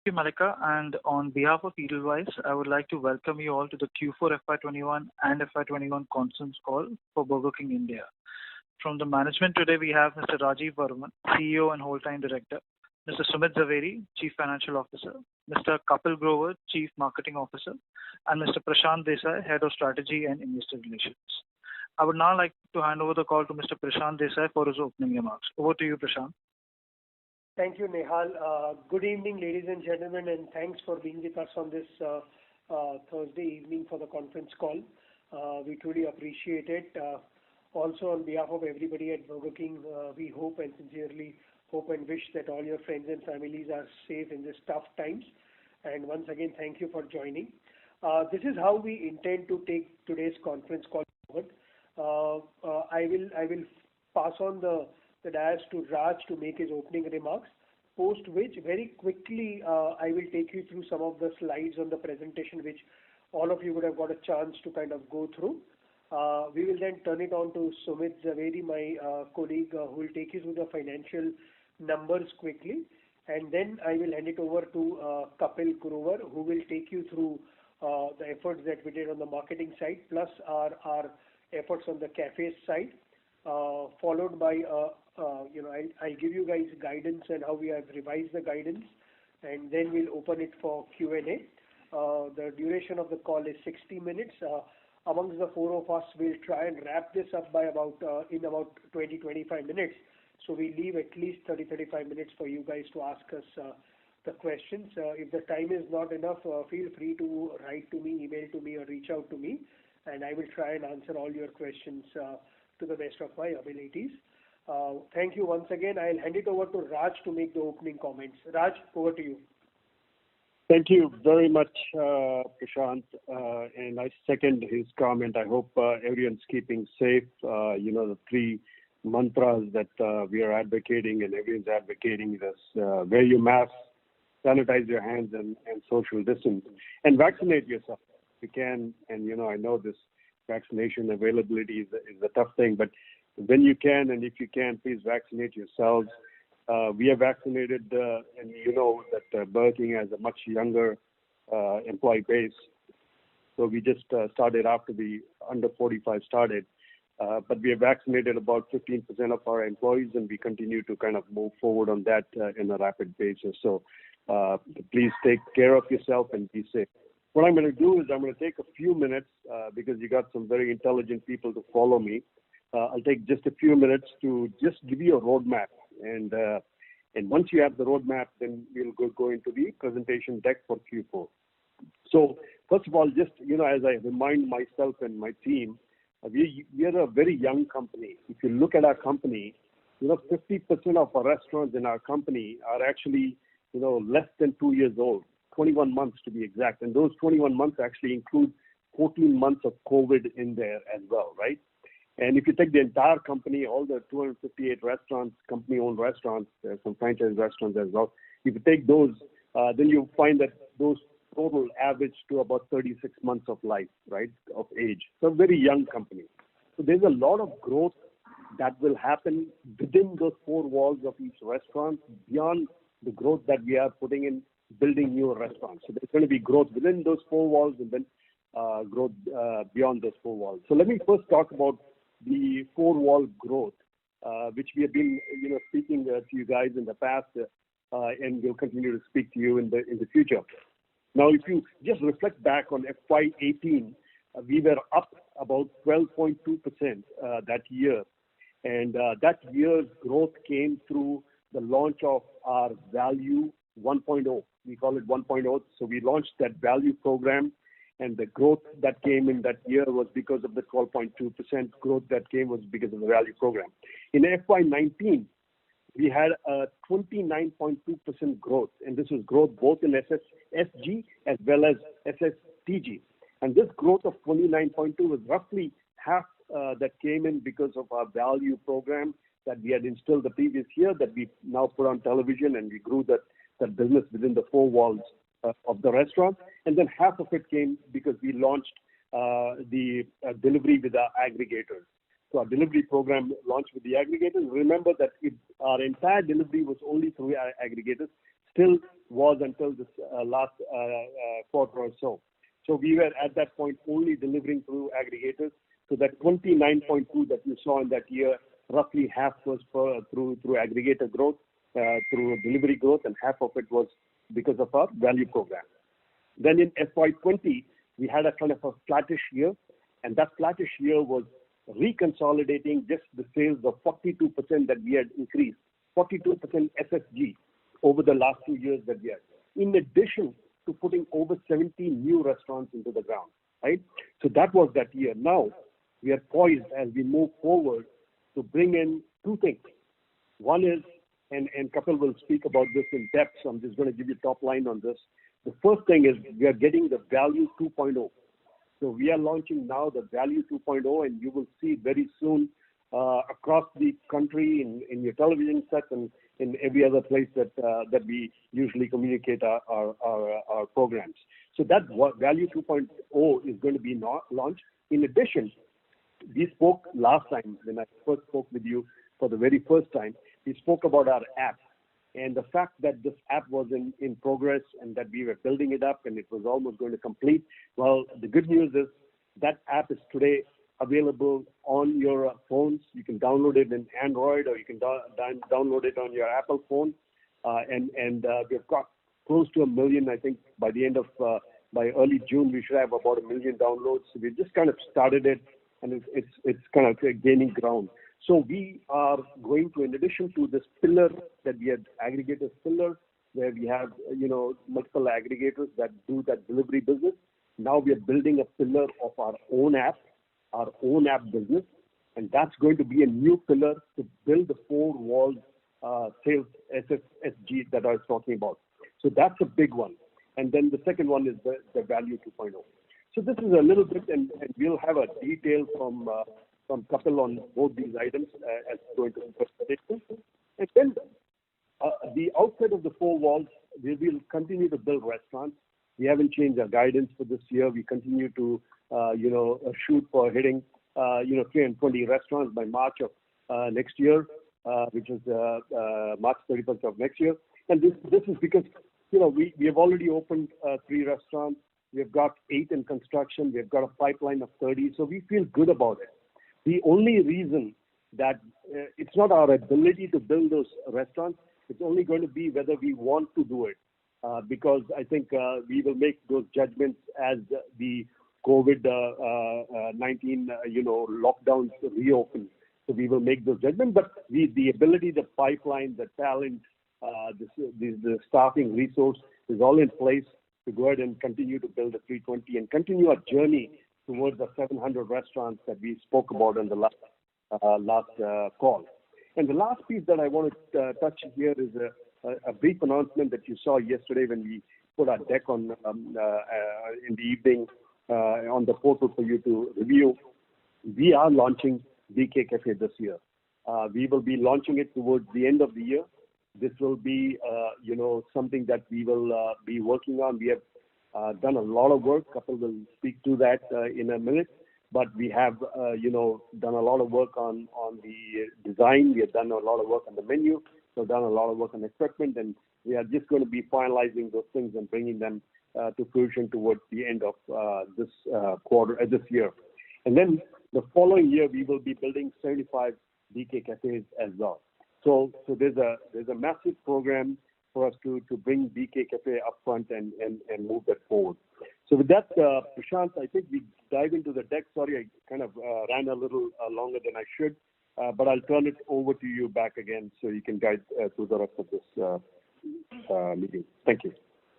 Thank you, Malika. And on behalf of Edelweiss, I would like to welcome you all to the Q4 FY21 and FY21 conference call for Burger King India. From the management today, we have Mr. Rajiv Varman, CEO and whole-time director, Mr. Sumit Zaveri, Chief Financial Officer, Mr. Kapil Grover, Chief Marketing Officer, and Mr. Prashant Desai, Head of Strategy and Investor Relations. I would now like to hand over the call to Mr. Prashant Desai for his opening remarks. Over to you, Prashant. Thank you, Nehal. Good evening, ladies and gentlemen, and thanks for being with us on this Thursday evening for the conference call. We truly appreciate it. Also, on behalf of everybody at Burger King, we hope and sincerely hope and wish that all your friends and families are safe in these tough times. And once again, thank you for joining. This is how we intend to take today's conference call forward. I will pass on the dais to Raj to make his opening remarks, post which very quickly I will take you through some of the slides on the presentation which all of you would have got a chance to kind of go through. We will then turn it on to Sumit Zaveri, my colleague, who will take you through the financial numbers quickly, and then I will hand it over to Kapil Grover, who will take you through the efforts that we did on the marketing side, plus our efforts on the cafes side, followed by I'll give you guys guidance and how we have revised the guidance, and then we'll open it for Q&A. The duration of the call is 60 minutes. Amongst the four of us, we'll try and wrap this up by about 20-25 minutes. So we leave at least 30-35 minutes for you guys to ask us the questions. If the time is not enough, feel free to write to me, email to me, or reach out to me, and I will try and answer all your questions to the best of my abilities. Thank you once again. I'll hand it over to Raj to make the opening comments. Raj, over to you. Thank you very much, Prashant. And I second his comment. I hope everyone's keeping safe. The three mantras that we are advocating and everyone's advocating is wear your mask, sanitize your hands, and social distance, and vaccinate yourself if you can. And, I know this vaccination availability is a tough thing, but when you can and if you can, please vaccinate yourselves. We are vaccinated, and you know that Burger King has a much younger employee base. So we just started after the under 45 started, but we have vaccinated about 15% of our employees, and we continue to kind of move forward on that in a rapid basis. So please take care of yourself and be safe. What I'm going to do is I'm going to take a few minutes because you got some very intelligent people to follow me. I'll take just a few minutes to just give you a roadmap, and once you have the roadmap, then we'll go into the presentation deck for Q4. So first of all, just as I remind myself and my team, we are a very young company. If you look at our company, 50% of our restaurants in our company are actually less than 2 years old, 21 months to be exact, and those 21 months actually include 14 months of COVID in there as well, right? And if you take the entire company, all the 258 restaurants, company-owned restaurants, some franchise restaurants as well, if you take those, then you'll find that those total average to about 36 months of life, right, of age. So a very young company. So there's a lot of growth that will happen within those four walls of each restaurant beyond the growth that we are putting in building new restaurants. So there's going to be growth within those four walls and then growth beyond those four walls. So let me first talk about the four-wall growth, which we have been, speaking to you guys in the past, and we'll continue to speak to you in the future. Now, if you just reflect back on FY18, we were up about 12.2% that year, and that year's growth came through the launch of our Value 1.0. We call it 1.0. So we launched that value program, and the growth that came in that year was because of the 12.2% growth that came was because of the value program. In FY19, we had a 29.2% growth, and this was growth both in SSG as well as SSTG. And this growth of 29.2 was roughly half that came in because of our value program that we had instilled the previous year that we now put on television, and we grew that business within the four walls of the restaurant. And then half of it came because we launched the delivery with our aggregators. So our delivery program launched with the aggregators. Remember that our entire delivery was only through our aggregators. still was until this last quarter or so. So we were at that point only delivering through aggregators. So that 29.2 that you saw in that year, roughly half was through aggregator growth, through delivery growth, and half of it was because of our value program. Then in FY20, we had a kind of a flattish year, and that flattish year was reconsolidating just the sales of 42% that we had increased, 42% SSG over the last 2 years that we had, in addition to putting over 70 new restaurants into the ground, right? So that was that year. Now, we are poised as we move forward to bring in two things. One is, and Kapil will speak about this in depth, so I'm just going to give you top line on this. The first thing is we are getting the Value 2.0. So we are launching now the Value 2.0, and you will see very soon across the country in your television sets and in every other place that we usually communicate our programs. So that Value 2.0 is going to be launched. In addition, we spoke last time when I first spoke with you for the very first time. We spoke about our app and the fact that this app was in progress and that we were building it up and it was almost going to complete. Well, the good news is that app is today available on your phones. You can download it in Android or you can download it on your Apple phone. And we've got close to 1 million, I think, by the end of by early June, we should have about 1 million downloads. So we just kind of started it, and it's kind of gaining ground. So we are going to, in addition to this pillar that we had, aggregators pillar, where we have multiple aggregators that do that delivery business. Now we are building a pillar of our own app business, and that's going to be a new pillar to build the four-wall sales SSG that I was talking about. So that's a big one. And then the second one is the Value 2.0. So this is a little bit, and we'll have a detail from Kapil on both these items as we go into the presentation. And then the outside of the four walls, we will continue to build restaurants. We haven't changed our guidance for this year. We continue to shoot for hitting 320 restaurants by March of next year, which is March 31st of next year. And this is because we have already opened 3 restaurants. We have got 8 in construction. We have got a pipeline of 30. So we feel good about it. The only reason that it's not our ability to build those restaurants, it's only going to be whether we want to do it. Because I think we will make those judgments as the COVID-19 lockdowns reopen. So we will make those judgments. But the ability, the pipeline, the talent, the staffing resource is all in place to go ahead and continue to build a 320 and continue our journey towards the 700 restaurants that we spoke about in the last call. And the last piece that I want to touch here is a brief announcement that you saw yesterday when we put our deck on in the evening on the portal for you to review. We are launching BK Cafe this year. We will be launching it towards the end of the year. This will be, something that we will be working on. We have done a lot of work. Kapil will speak to that in a minute. But we have, done a lot of work on the design. We have done a lot of work on the menu. We've done a lot of work on equipment, and we are just going to be finalizing those things and bringing them to fruition towards the end of this this year. And then the following year, we will be building 75 BK Cafes as well. So there's a massive program for us to bring BK Cafe up front and move that forward. So with that, Prashant, I think we dive into the deck. Sorry, I kind of ran a little longer than I should, but I'll turn it over to you back again so you can guide through the rest of this meeting. Thank you.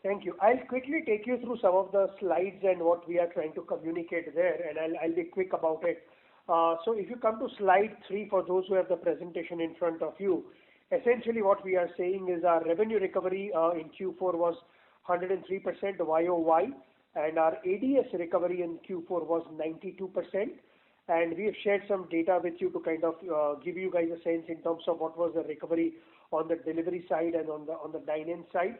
Thank you. I'll quickly take you through some of the slides and what we are trying to communicate there, and I'll be quick about it. So if you come to slide 3, for those who have the presentation in front of you, essentially what we are saying is our revenue recovery in Q4 was 103% YOY, and our ADS recovery in Q4 was 92%. And we have shared some data with you to kind of give you guys a sense in terms of what was the recovery on the delivery side and on the dine-in side.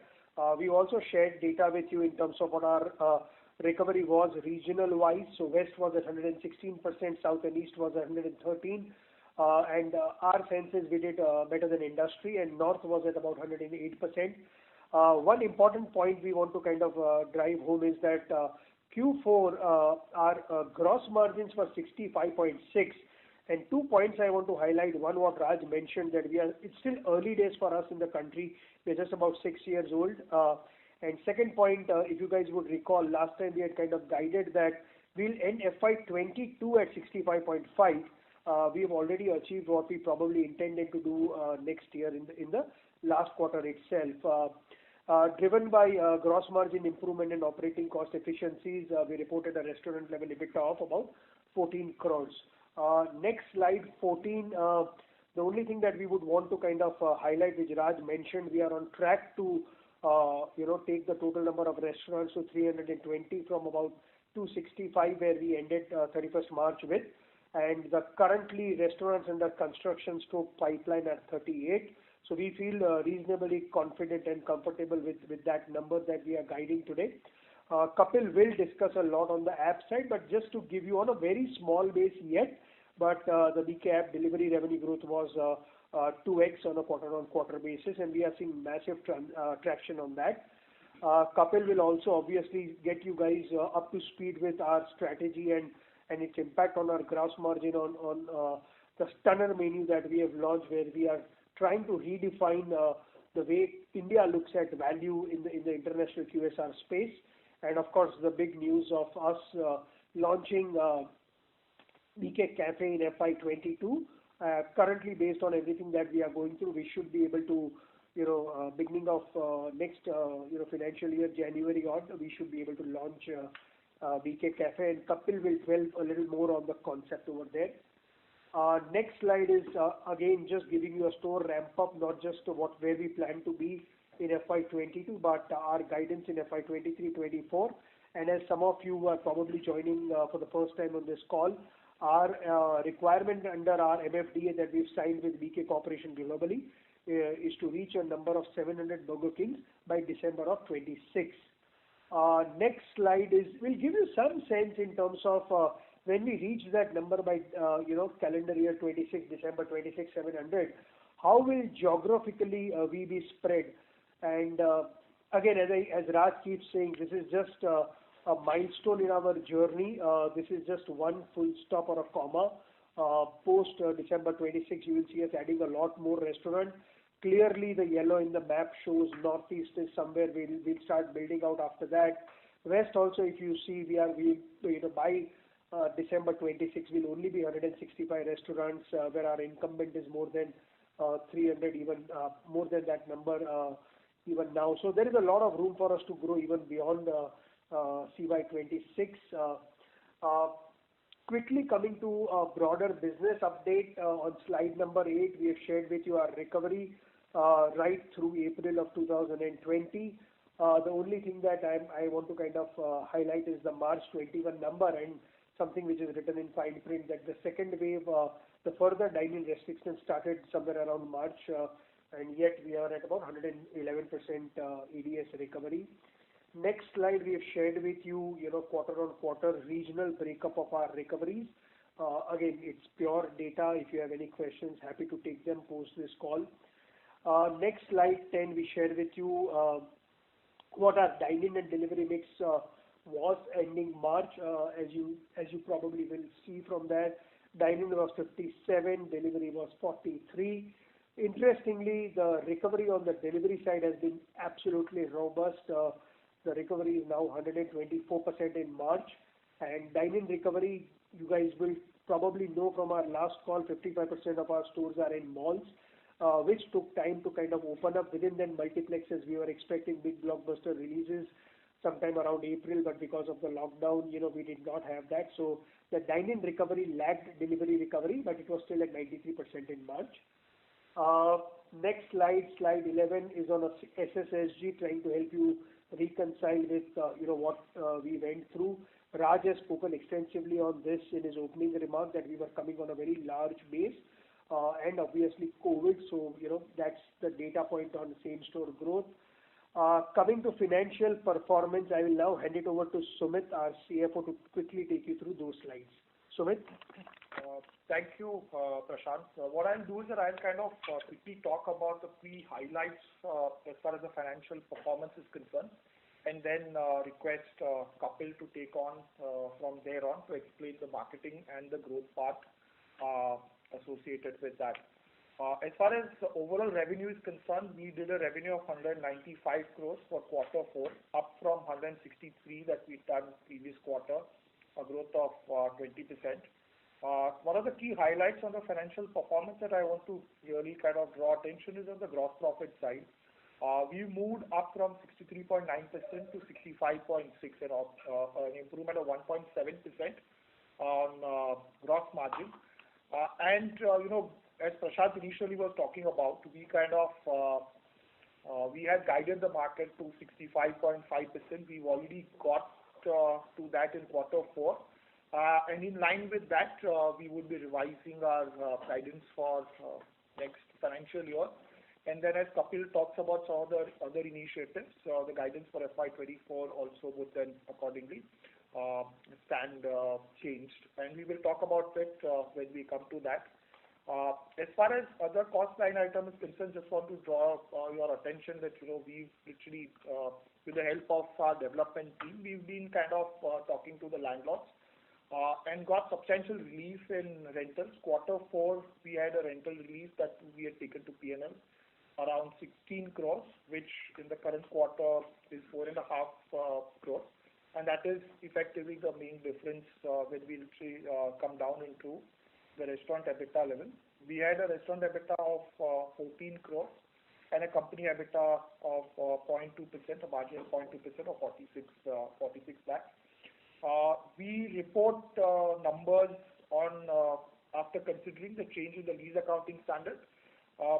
We also shared data with you in terms of what our recovery was regional wise. So West was at 116%, South and East was at 113%. And our sense is we did better than industry, and North was at about 108%. One important point we want to kind of drive home is that Q4, our gross margins were 65.6. And 2 points I want to highlight. One, what Raj mentioned, that it's still early days for us in the country. We're just about 6 years old. And second point, if you guys would recall, last time we had kind of guided that we'll end FY22 at 65.5. We have already achieved what we probably intended to do next year in the last quarter itself. Driven by gross margin improvement and operating cost efficiencies, we reported a restaurant level EBITDA of about 14 crores. Next slide, 14. The only thing that we would want to kind of highlight, which Raj mentioned, we are on track to take the total number of restaurants to 320 from about 265 where we ended 31st March with, and the currently restaurants under construction stroke pipeline at 38. So we feel reasonably confident and comfortable with that number that we are guiding today. Kapil will discuss a lot on the app side, but just to give you on a very small base yet, but the BK app delivery revenue growth was 2x on a quarter-on-quarter basis, and we are seeing massive traction on that. Kapil will also obviously get you guys up to speed with our strategy and its impact on our gross margin on the stunner menu that we have launched, where we are trying to redefine the way India looks at value in the international QSR space. And of course, the big news of us launching BK Cafe in FY22. Currently, based on everything that we are going through, we should be able to, beginning of next financial year, January on, we should be able to launch BK Cafe, and Kapil will dwell a little more on the concept over there. Next slide is again just giving you a store ramp up, not just where we plan to be in FY22, but our guidance in FY23-24. And as some of you are probably joining for the first time on this call, our requirement under our MFDA that we've signed with BK Corporation globally is to reach a number of 700 Burger Kings by December of 26. Next slide will give you some sense in terms of when we reach that number by calendar year 26, December 26, 700, how will geographically we be spread? And again, as Raj keeps saying, this is just a milestone in our journey. This is just one full stop or a comma. Post December 26, you will see us adding a lot more restaurants. Clearly, the yellow in the map shows Northeast is somewhere we'll start building out after that. West also, if you see, by December 26, will only be 165 restaurants, where our incumbent is more than 300, even more than that number even now. So there is a lot of room for us to grow even beyond CY26. Quickly coming to a broader business update, on slide number 8, we have shared with you our recovery right through April of 2020. The only thing that I want to kind of highlight is the March 21 number, and something which is written in fine print, that the second wave, the further dining restrictions started somewhere around March, and yet we are at about 111% EDS recovery. Next slide, we have shared with you, quarter-on-quarter regional breakup of our recoveries. Again, it's pure data. If you have any questions, happy to take them post this call. Next slide 10, we shared with you what our dine-in and delivery mix was ending March. As you probably will see from that, dine-in was 57, delivery was 43. Interestingly, the recovery on the delivery side has been absolutely robust. The recovery is now 124% in March, and dine-in recovery, you guys will probably know from our last call, 55% of our stores are in malls, which took time to kind of open up. Within then multiplexes, we were expecting big blockbuster releases sometime around April, but because of the lockdown, we did not have that. So the dine-in recovery lagged delivery recovery, but it was still at 93% in March. Next slide 11, is on a SSSG, trying to help you reconcile with what we went through. Raj has spoken extensively on this in his opening remark, that we were coming on a very large base, and obviously COVID. So that's the data point on same store growth. Coming to financial performance, I will now hand it over to Sumit, our CFO, to quickly take you through those slides. Sumit. Thank you, Prashant. What I'll do is that I'll kind of quickly talk about the key highlights as far as the financial performance is concerned, and then request Kapil to take on from there on to explain the marketing and the growth part associated with that. As far as the overall revenue is concerned, we did a revenue of 195 crores for quarter 4, up from 163 that we done previous quarter, a growth of 20%. One of the key highlights on the financial performance that I want to really kind of draw attention is on the gross profit side. We moved up from 63.9% to 65.6%, an improvement of 1.7% on gross margin. As Prashant initially was talking about, we kind of we had guided the market to 65.5%. We've already got to that in quarter 4. And in line with that, we would be revising our guidance for next financial year. And then as Kapil talks about some of the other initiatives, the guidance for FY24 also would then accordingly stand changed. And we will talk about it when we come to that. As far as other cost line item is concerned, just want to draw your attention that, we've literally, with the help of our development team, we've been kind of talking to the landlords and got substantial relief in rentals. Quarter 4, we had a rental relief that we had taken to P&L around 16 crores, which in the current quarter is 4.5 crores. And that is effectively the main difference when we literally come down into the restaurant EBITDA level. We had a restaurant EBITDA of 14 crores and a company EBITDA of 0.2%, a margin of 0.2% or 46 lakhs. We report numbers on after considering the change in the lease accounting standard.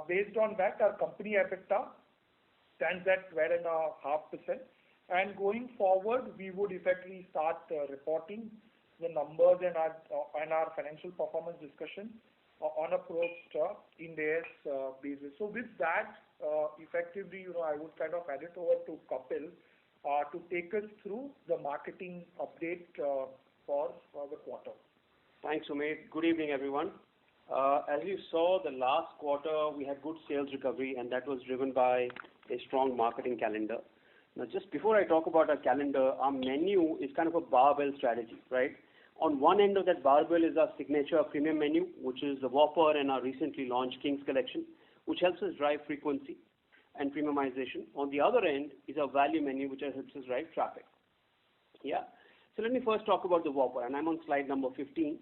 Based on that, our company EBITDA stands at 12.5%. And going forward, we would effectively start reporting the numbers and our financial performance discussion on a post-Ind AS basis. So with that, effectively, I would kind of hand it over to Kapil to take us through the marketing update for the quarter. Thanks, Sumit. Good evening, everyone. As you saw, the last quarter we had good sales recovery, and that was driven by a strong marketing calendar. Now, just before I talk about our calendar, our menu is kind of a barbell strategy, right? On one end of that barbell is our signature premium menu, which is the Whopper and our recently launched Kings Collection, which helps us drive frequency and premiumization. On the other end is our value menu, which helps us drive traffic. Yeah. So let me first talk about the Whopper, and I'm on slide number 15.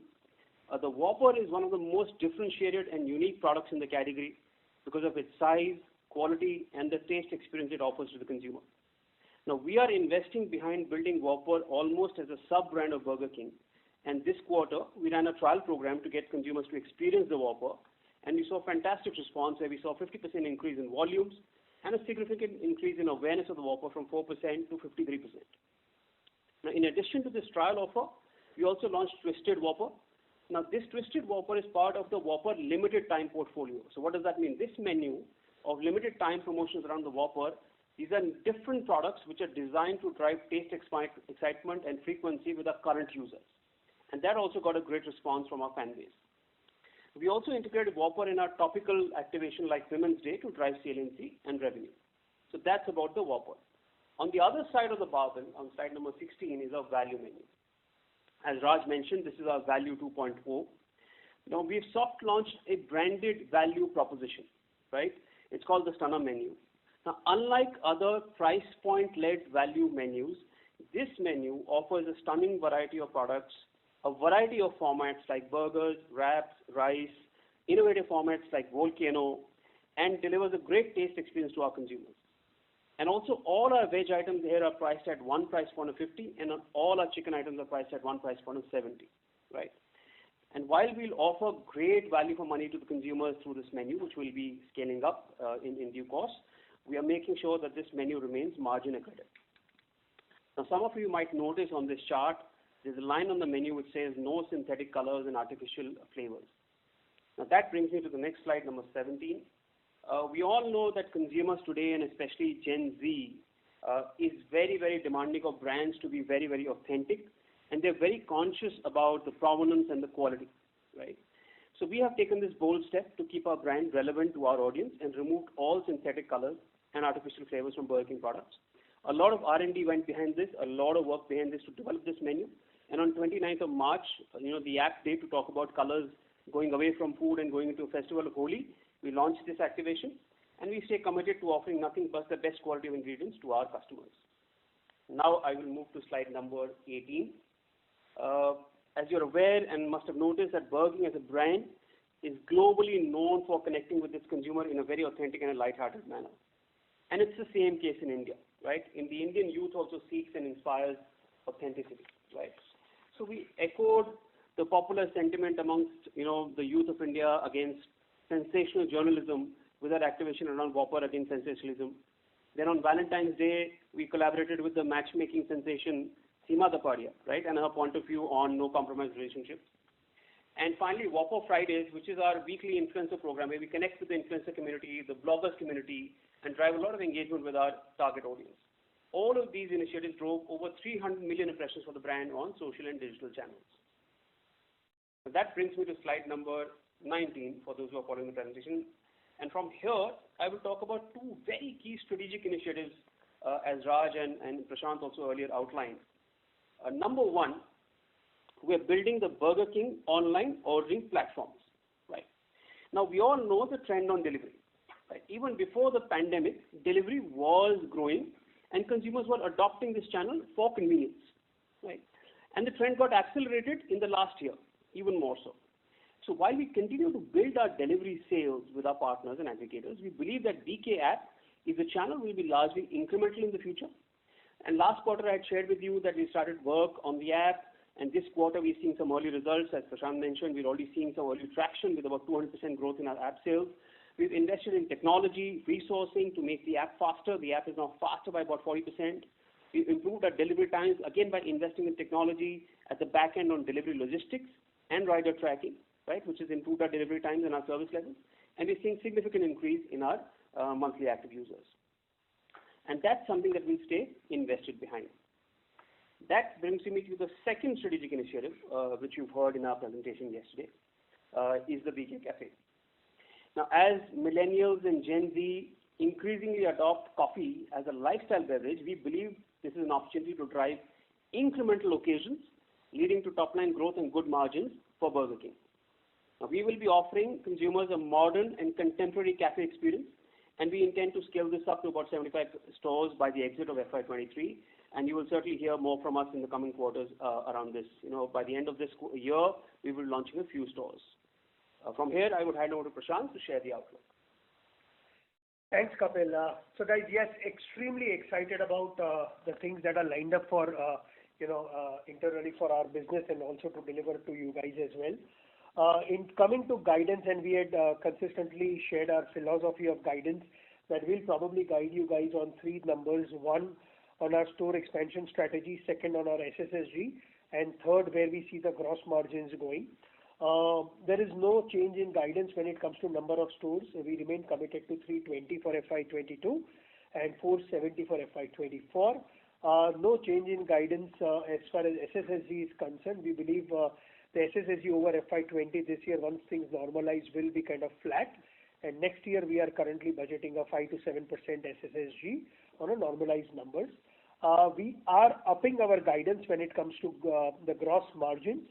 The Whopper is one of the most differentiated and unique products in the category because of its size, quality, and the taste experience it offers to the consumer. Now, we are investing behind building Whopper almost as a sub-brand of Burger King. And this quarter, we ran a trial program to get consumers to experience the Whopper, and we saw a fantastic response where we saw a 50% increase in volumes and a significant increase in awareness of the Whopper from 4% to 53%. Now, in addition to this trial offer, we also launched Twisted Whopper. Now, this Twisted Whopper is part of the Whopper limited time portfolio. So what does that mean? This menu of limited time promotions around the Whopper, these are different products which are designed to drive taste excitement and frequency with our current users. And that also got a great response from our fan base. We also integrated Whopper in our topical activation like Women's Day to drive saliency and revenue. So that's about the Whopper. On the other side of the barbell, on slide number 16, is our value menu. As Raj mentioned, this is our Value 2.0. Now, we've soft launched a branded value proposition, right? It's called the Stunner Menu. Now, unlike other price point-led value menus, this menu offers a stunning variety of products, a variety of formats like burgers, wraps, rice, innovative formats like Volcano, and delivers a great taste experience to our consumers. And also, all our veg items here are priced at one price point of 50, and all our chicken items are priced at one price point of 70, right? And while we'll offer great value for money to the consumers through this menu, which will be scaling up in due course, we are making sure that this menu remains margin accretive. Now, some of you might notice on this chart, there's a line on the menu which says no synthetic colors and artificial flavors. Now, that brings me to the next slide, number 17. We all know that consumers today, and especially Gen Z, is very, very demanding of brands to be very, very authentic, and they're very conscious about the provenance and the quality, right? So we have taken this bold step to keep our brand relevant to our audience and removed all synthetic colors and artificial flavors from Burger King products. A lot of R&D went behind this, a lot of work behind this to develop this menu. And on 29th of March, the app day to talk about colors going away from food and going into a festival of Holi, we launched this activation, and we stay committed to offering nothing but the best quality of ingredients to our customers. Now I will move to slide number 18. As you're aware and must have noticed that Burger King as a brand is globally known for connecting with its consumer in a very authentic and a light-hearted manner. And it's the same case in India, right? In the Indian youth also seeks and inspires authenticity, right? So we echoed the popular sentiment amongst, the youth of India against sensational journalism with our activation around Whopper against sensationalism. Then on Valentine's Day, we collaborated with the matchmaking sensation Seema Dapadia, right, and her point of view on no compromise relationships. And finally, Whopper Fridays, which is our weekly influencer program where we connect with the influencer community, the bloggers community, and drive a lot of engagement with our target audience. All of these initiatives drove over 300 million impressions for the brand on social and digital channels. So that brings me to slide number 19 for those who are following the presentation. And from here, I will talk about two very key strategic initiatives as Raj and Prashant also earlier outlined. Number one, we're building the Burger King online ordering platforms. Right? Now, we all know the trend on delivery. Right? Even before the pandemic, delivery was growing and consumers were adopting this channel for convenience. Right? And the trend got accelerated in the last year, even more so. So while we continue to build our delivery sales with our partners and aggregators, we believe that BK app is a channel will be largely incremental in the future. And last quarter, I had shared with you that we started work on the app, and this quarter we're seeing some early results. As Prashant mentioned, we're already seeing some early traction with about 200% growth in our app sales. We've invested in technology, resourcing to make the app faster. The app is now faster by about 40%. We've improved our delivery times, again by investing in technology at the back end on delivery logistics and rider tracking, right, which has improved our delivery times and our service levels. And we're seeing significant increase in our monthly active users. And that's something that we'll stay invested behind. That brings me to the second strategic initiative, which you've heard in our presentation yesterday, is the BK Cafe. Now, as millennials and Gen Z increasingly adopt coffee as a lifestyle beverage, we believe this is an opportunity to drive incremental occasions, leading to top-line growth and good margins for Burger King. Now, we will be offering consumers a modern and contemporary cafe experience, and we intend to scale this up to about 75 stores by the exit of FY23. And you will certainly hear more from us in the coming quarters around this. By the end of this year, we will be launching a few stores. From here, I would hand over to Prashant to share the outlook. Thanks, Kapil. So guys, yes, extremely excited about the things that are lined up for, internally for our business and also to deliver to you guys as well. In coming to guidance, and we had consistently shared our philosophy of guidance that will probably guide you guys on three numbers. One, on our store expansion strategy, second on our SSSG, and third where we see the gross margins going. There is no change in guidance when it comes to number of stores. We remain committed to 320 for FY22 and 470 for FY24. No change in guidance as far as SSSG is concerned. We believe the SSSG over FY20 this year, once things normalize, will be kind of flat. And next year, we are currently budgeting a 5 to 7% SSSG on a normalized numbers. We are upping our guidance when it comes to the gross margins.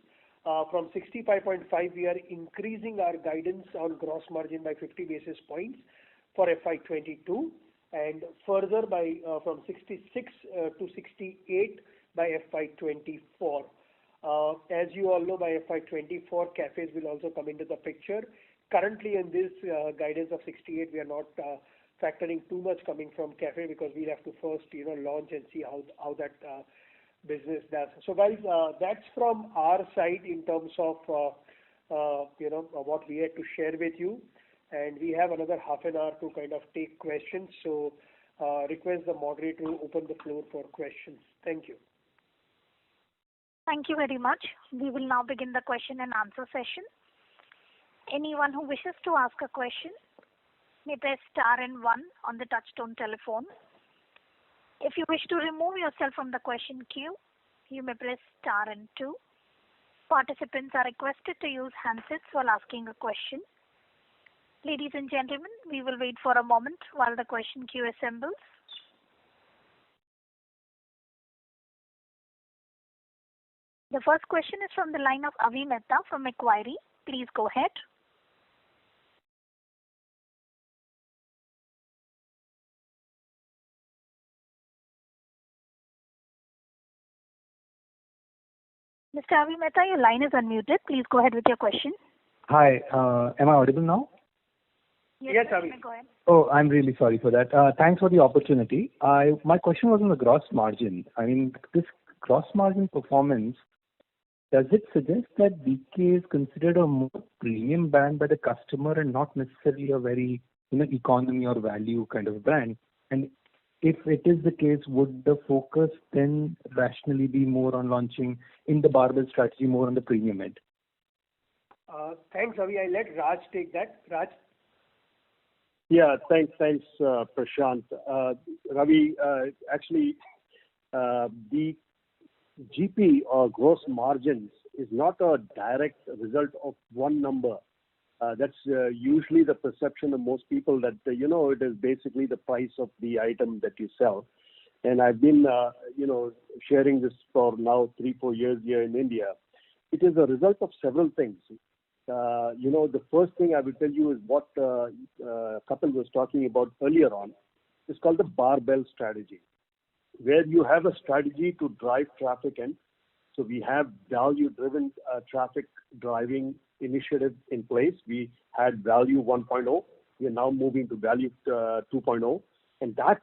From 65.5, we are increasing our guidance on gross margin by 50 basis points for FY22, and further by from 66 to 68 by FY24. As you all know, by FY24, cafes will also come into the picture. Currently, in this guidance of 68, we are not factoring too much coming from cafe because we have to first, launch and see how that business does. So, guys, that's from our side in terms of what we had to share with you, and we have another half an hour to kind of take questions. So, request the moderator to open the floor for questions. Thank you. Thank you very much. We will now begin the question and answer session. Anyone who wishes to ask a question may press star and 1 on the touchtone telephone. If you wish to remove yourself from the question queue, you may press star and 2. Participants are requested to use handsets while asking a question. Ladies and gentlemen, we will wait for a moment while the question queue assembles. The first question is from the line of Avi Mehta from Macquarie. Please go ahead. Mr. Avi Mehta, your line is unmuted. Please go ahead with your question. Hi, am I audible now? Yes, Avi. Go ahead. Oh, I'm really sorry for that. Thanks for the opportunity. My question was on the gross margin. I mean, this gross margin performance, does it suggest that BK is considered a more premium brand by the customer and not necessarily a very, economy or value kind of brand? And if it is the case, would the focus then rationally be more on launching in the barbell strategy, more on the premium end? Thanks, Avi. I'll let Raj take that. Raj? Yeah, thanks, Prashant. Ravi, actually, the GP or gross margins is not a direct result of one number. That's usually the perception of most people that, it is basically the price of the item that you sell. And I've been, sharing this for now 3-4 years here in India. It is a result of several things. The first thing I will tell you is what Kapil was talking about earlier on. It's called the barbell strategy, where you have a strategy to drive traffic in. So we have value-driven traffic driving initiatives in place. We had value 1.0. We are now moving to value 2.0, and that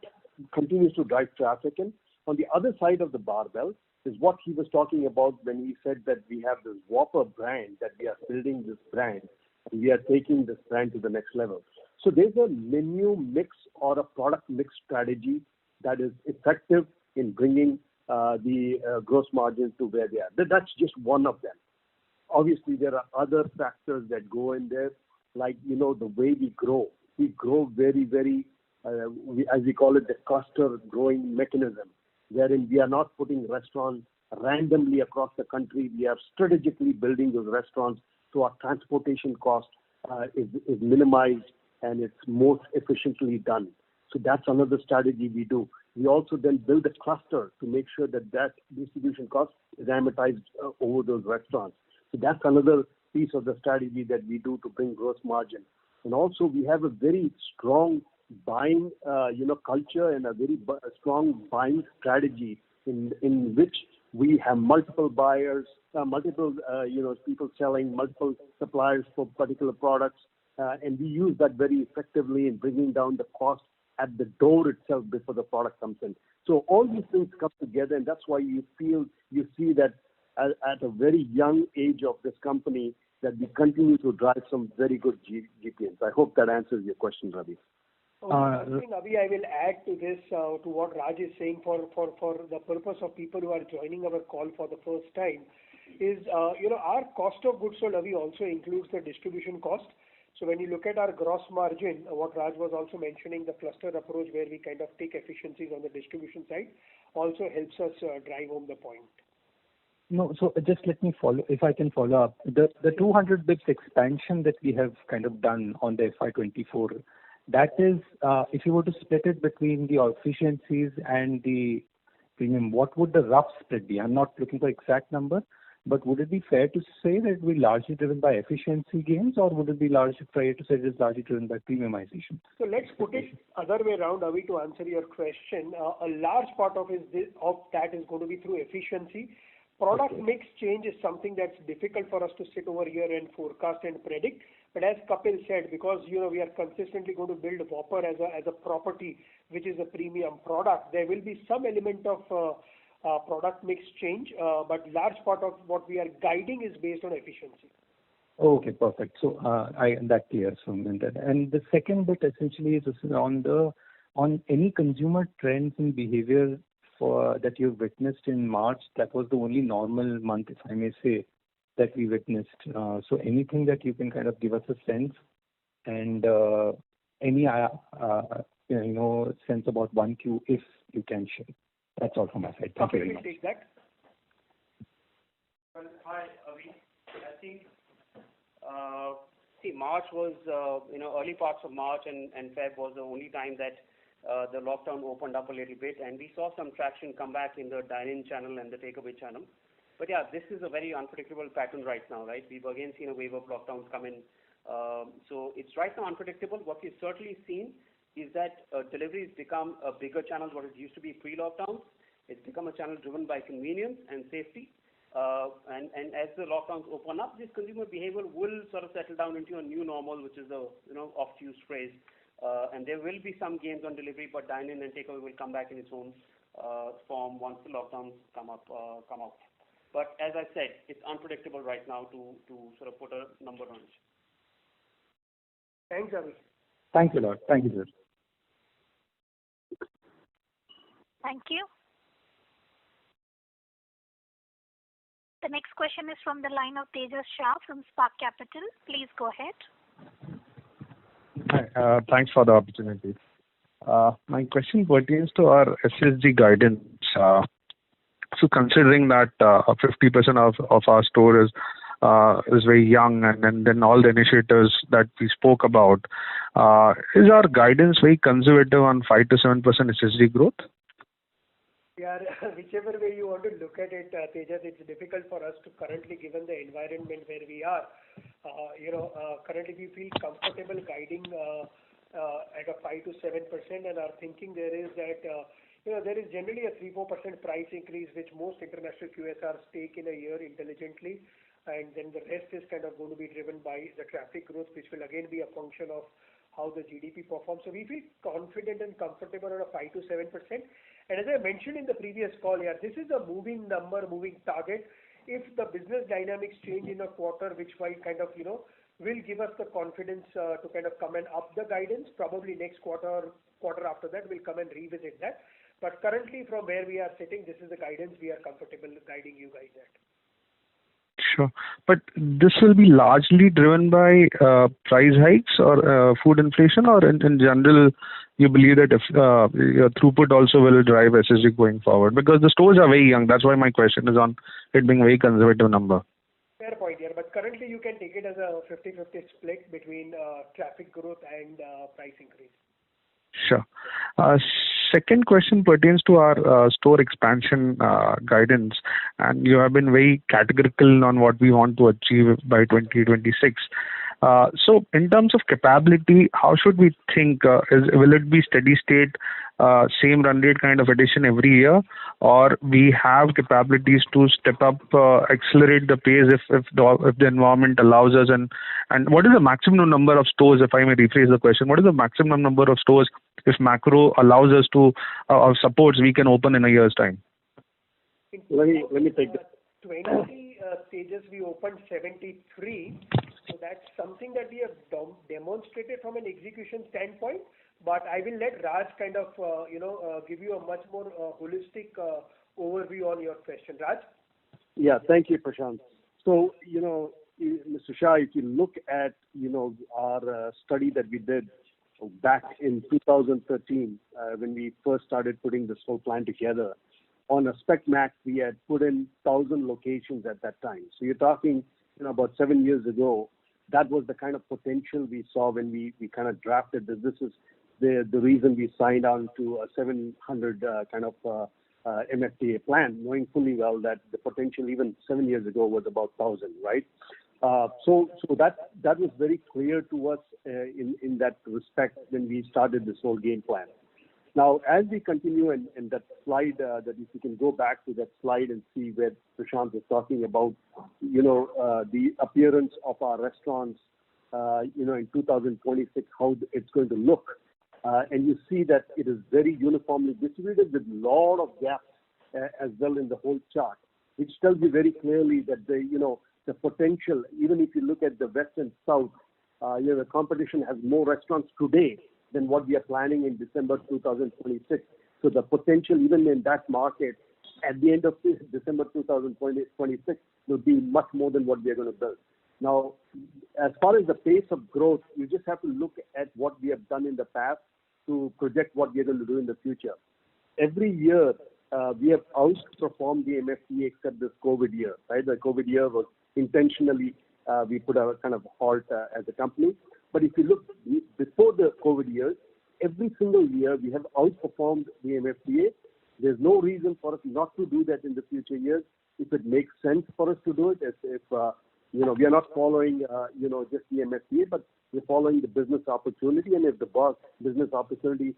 continues to drive traffic in. On the other side of the barbell is what he was talking about when he said that we have this Whopper brand, that we are building this brand, and we are taking this brand to the next level. So there's a menu mix or a product mix strategy that is effective in bringing the gross margins to where they are. That's just one of them. Obviously, there are other factors that go in there, like, the way we grow. We grow very, very, as we call it, the cluster growing mechanism, wherein we are not putting restaurants randomly across the country. We are strategically building those restaurants so our transportation cost is minimized and it's most efficiently done. So that's another strategy we do. We also then build a cluster to make sure that distribution cost is amortized over those restaurants. So that's another piece of the strategy that we do to bring gross margin. And also we have a very strong buying, culture and a very strong buying strategy in which we have multiple buyers, people selling, multiple suppliers for particular products, and we use that very effectively in bringing down the cost at the door itself before the product comes in. So all these things come together, and that's why you see that at a very young age of this company that we continue to drive some very good GPMs. I hope that answers your question, Ravi. One thing, Avi, I will add to this, to what Raj is saying for the purpose of people who are joining our call for the first time, is, our cost of goods sold, Avi, also includes the distribution cost. So when you look at our gross margin, what Raj was also mentioning, the cluster approach where we kind of take efficiencies on the distribution side also helps us drive home the point. No, so just let me follow, if I can follow up. The 200 bits expansion that we have kind of done on the FY24, that is, if you were to split it between the efficiencies and the premium, what would the rough split be? I'm not looking for exact number, but would it be fair to say that it will be largely driven by efficiency gains, or would it be fair to say it is largely driven by premiumization? So let's put it other way around, Avi, to answer your question. A large part of that is going to be through efficiency. Product mix change is something that's difficult for us to sit over here and forecast and predict. But as Kapil said, because we are consistently going to build Whopper as a property, which is a premium product, there will be some element of product mix change, but large part of what we are guiding is based on efficiency. Okay, perfect. So that clears from that. And the second bit essentially is on any consumer trends in behavior that you've witnessed in March. That was the only normal month, if I may say, that we witnessed. So anything that you can kind of give us a sense, and any sense about 1Q, if you can share. That's all from my side. Thank you very much. Take that. Well, hi, Avi. I think, March was, early parts of March and Feb was the only time that the lockdown opened up a little bit, and we saw some traction come back in the dine-in channel and the takeaway channel. But yeah, this is a very unpredictable pattern right now, right? We've again seen a wave of lockdowns come in. So it's right now unpredictable. What we've certainly seen is that delivery has become a bigger channel than what it used to be pre-lockdown. It's become a channel driven by convenience and safety. And as the lockdowns open up, this consumer behavior will sort of settle down into a new normal, which is a oft-used phrase. And there will be some gains on delivery, but dine-in and takeaway will come back in its own form once the lockdowns come out. But as I said, it's unpredictable right now to sort of put a number on it. Thanks, Avi. Thank you, Lord. Thank you, sir. Thank you. The next question is from the line of Tejas Shah from Spark Capital. Please go ahead. Hi, thanks for the opportunity. My question pertains to our SSG guidance. So considering that 50% of our store is very young, and then all the initiatives that we spoke about, is our guidance very conservative on 5 to 7% SSG growth? Yeah, whichever way you want to look at it, Tejas, it's difficult for us to currently, given the environment where we are. Currently we feel comfortable guiding at a 5 to 7%, and our thinking there is that there is generally a 3-4% price increase which most international QSRs take in a year intelligently, and then the rest is kind of going to be driven by the traffic growth, which will again be a function of how the GDP performs. So we feel confident and comfortable on a 5 to 7%. And as I mentioned in the previous call, this is a moving number, moving target. If the business dynamics change in a quarter, which might kind of, will give us the confidence to kind of come and up the guidance, probably next quarter after that, we'll come and revisit that. But currently from where we are sitting, this is the guidance we are comfortable guiding you guys at. Sure. But this will be largely driven by price hikes or food inflation, or in general, you believe that if your throughput also will drive SSG going forward? Because the stores are very young. That's why my question is on it being a very conservative number. Fair point here, but currently you can take it as a 50-50 split between traffic growth and price increase. Sure. Second question pertains to our store expansion guidance, and you have been very categorical on what we want to achieve by 2026. So in terms of capability, how should we think? Will it be steady state, same run rate kind of addition every year, or we have capabilities to step up, accelerate the pace if the environment allows us? And what is the maximum number of stores, if I may rephrase the question, what is the maximum number of stores if macro allows us to, or supports, we can open in a year's time? Let me take that. 20 stages we opened 73, so that's something that we have demonstrated from an execution standpoint. But I will let Raj kind of give you a much more holistic overview on your question. Raj? Yeah, thank you, Prashant. So Mr. Shah, if you look at our study that we did back in 2013 when we first started putting this whole plan together, on a spec max, we had put in 1,000 locations at that time. So you're talking, about 7 years ago. That was the kind of potential we saw when we kind of drafted this. This is the reason we signed on to a 700 MFTA plan, knowing fully well that the potential even 7 years ago was about 1,000, right? So that was very clear to us in that respect when we started this whole game plan. Now, as we continue, and that slide, that if you can go back to that slide and see where Prashant was talking about, the appearance of our restaurants, in 2026, how it's going to look. And you see that it is very uniformly distributed with a lot of gaps as well in the whole chart, which tells you very clearly that the potential, even if you look at the west and south, the competition has more restaurants today than what we are planning in December 2026. So the potential even in that market at the end of December 2026 will be much more than what we are going to build. Now, as far as the pace of growth, you just have to look at what we have done in the past to project what we are going to do in the future. Every year, we have outperformed the MFTA except this COVID year, right? The COVID year was intentionally, we put a kind of halt as a company. But if you look before the COVID years, every single year we have outperformed the MFTA. There's no reason for us not to do that in the future years if it makes sense for us to do it. If we are not following, just the MFTA, but we're following the business opportunity. And if the business opportunity,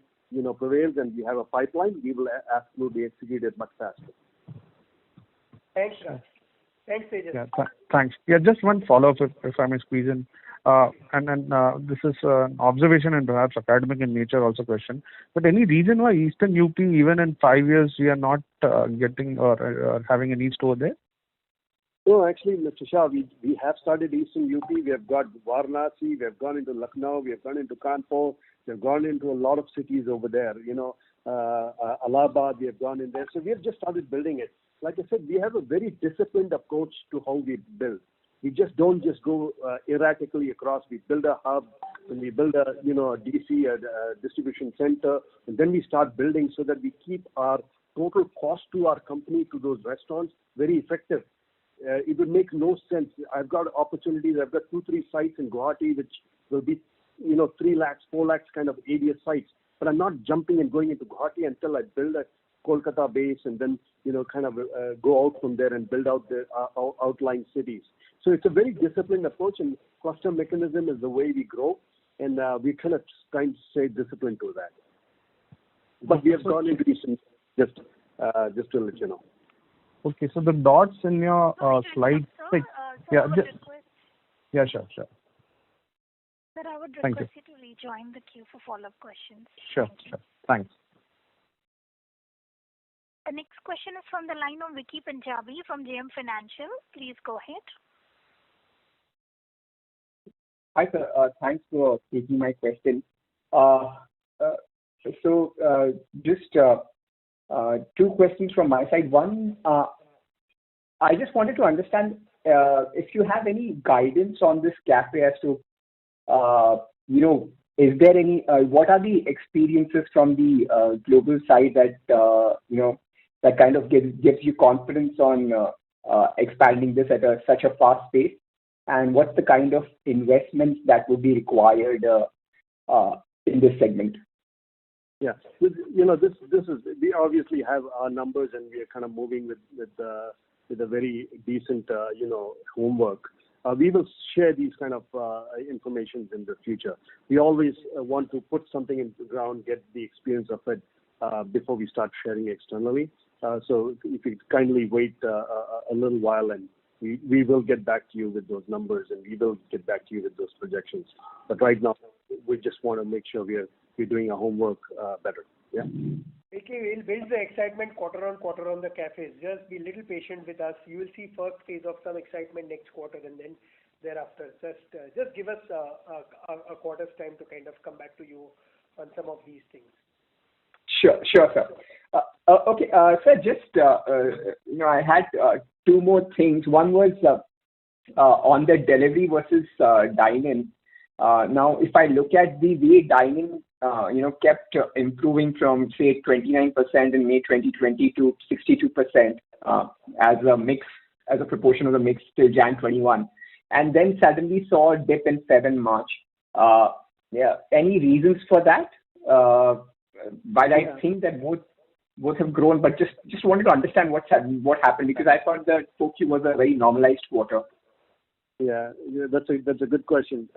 prevails and we have a pipeline, we will absolutely execute it much faster. Thanks, Raj. Thanks, Tejas. Yeah, thanks. Yeah, just one follow-up if I may squeeze in. And then this is an observation and perhaps academic in nature also question. But any reason why Eastern UP, even in 5 years, we are not getting or having any store there? No, actually, Mr. Shah, we have started Eastern UP. We have got Varanasi, we have gone into Lucknow, we have gone into Kanpur, we have gone into a lot of cities over there. Allahabad, we have gone in there. So we have just started building it. Like I said, we have a very disciplined approach to how we build. We just don't just go erratically across. We build a hub, and we build a DC, a distribution center, and then we start building so that we keep our total cost to our company, to those restaurants, very effective. It would make no sense. I've got opportunities. I've got 2-3 sites in Guwahati, which will be, 3 lakhs, 4 lakhs kind of area sites. But I'm not jumping and going into Guwahati until I build a Kolkata base and then, go out from there and build out the outlying cities. So it's a very disciplined approach, and cluster mechanism is the way we grow, and we kind of trying to stay disciplined to that. But we have gone into recent, just to let you know. Okay, so the dots in your slide 6. Yeah, yeah, sure. Sir, I would request you to rejoin the queue for follow-up questions. Sure. Thanks. The next question is from the line of Vicky Punjabi from JM Financial. Please go ahead. Hi, sir. Thanks for taking my question. Just 2 questions from my side. One, I just wanted to understand if you have any guidance on this cafe as to, is there any, what are the experiences from the global side that, that kind of gives you confidence on expanding this at such a fast pace? And what's the kind of investments that would be required in this segment? Yeah, this is, we obviously have our numbers and we are kind of moving with a very decent homework. We will share these kind of information in the future. We always want to put something into the ground, get the experience of it before we start sharing externally. So if you kindly wait a little while, and we will get back to you with those numbers, and we will get back to you with those projections. But right now, we just want to make sure we're doing our homework better. Yeah. Vicky, we'll build the excitement quarter on quarter on the cafes. Just be a little patient with us. You will see first phase of some excitement next quarter, and then thereafter. Just give us a quarter's time to kind of come back to you on some of these things. Sure, sir. Okay, sir, just, I had 2 more things. One was on the delivery versus dine-in. Now, if I look at the way dine-in, kept improving from, say, 29% in May 2020 to 62% as a proportion of the mix till Jan 21. And then suddenly saw a dip in Feb and March. Any reasons for that? But I think that both have grown, but just wanted to understand what happened, because I thought that 4Q was a very normalized quarter. Yeah, that's a good question.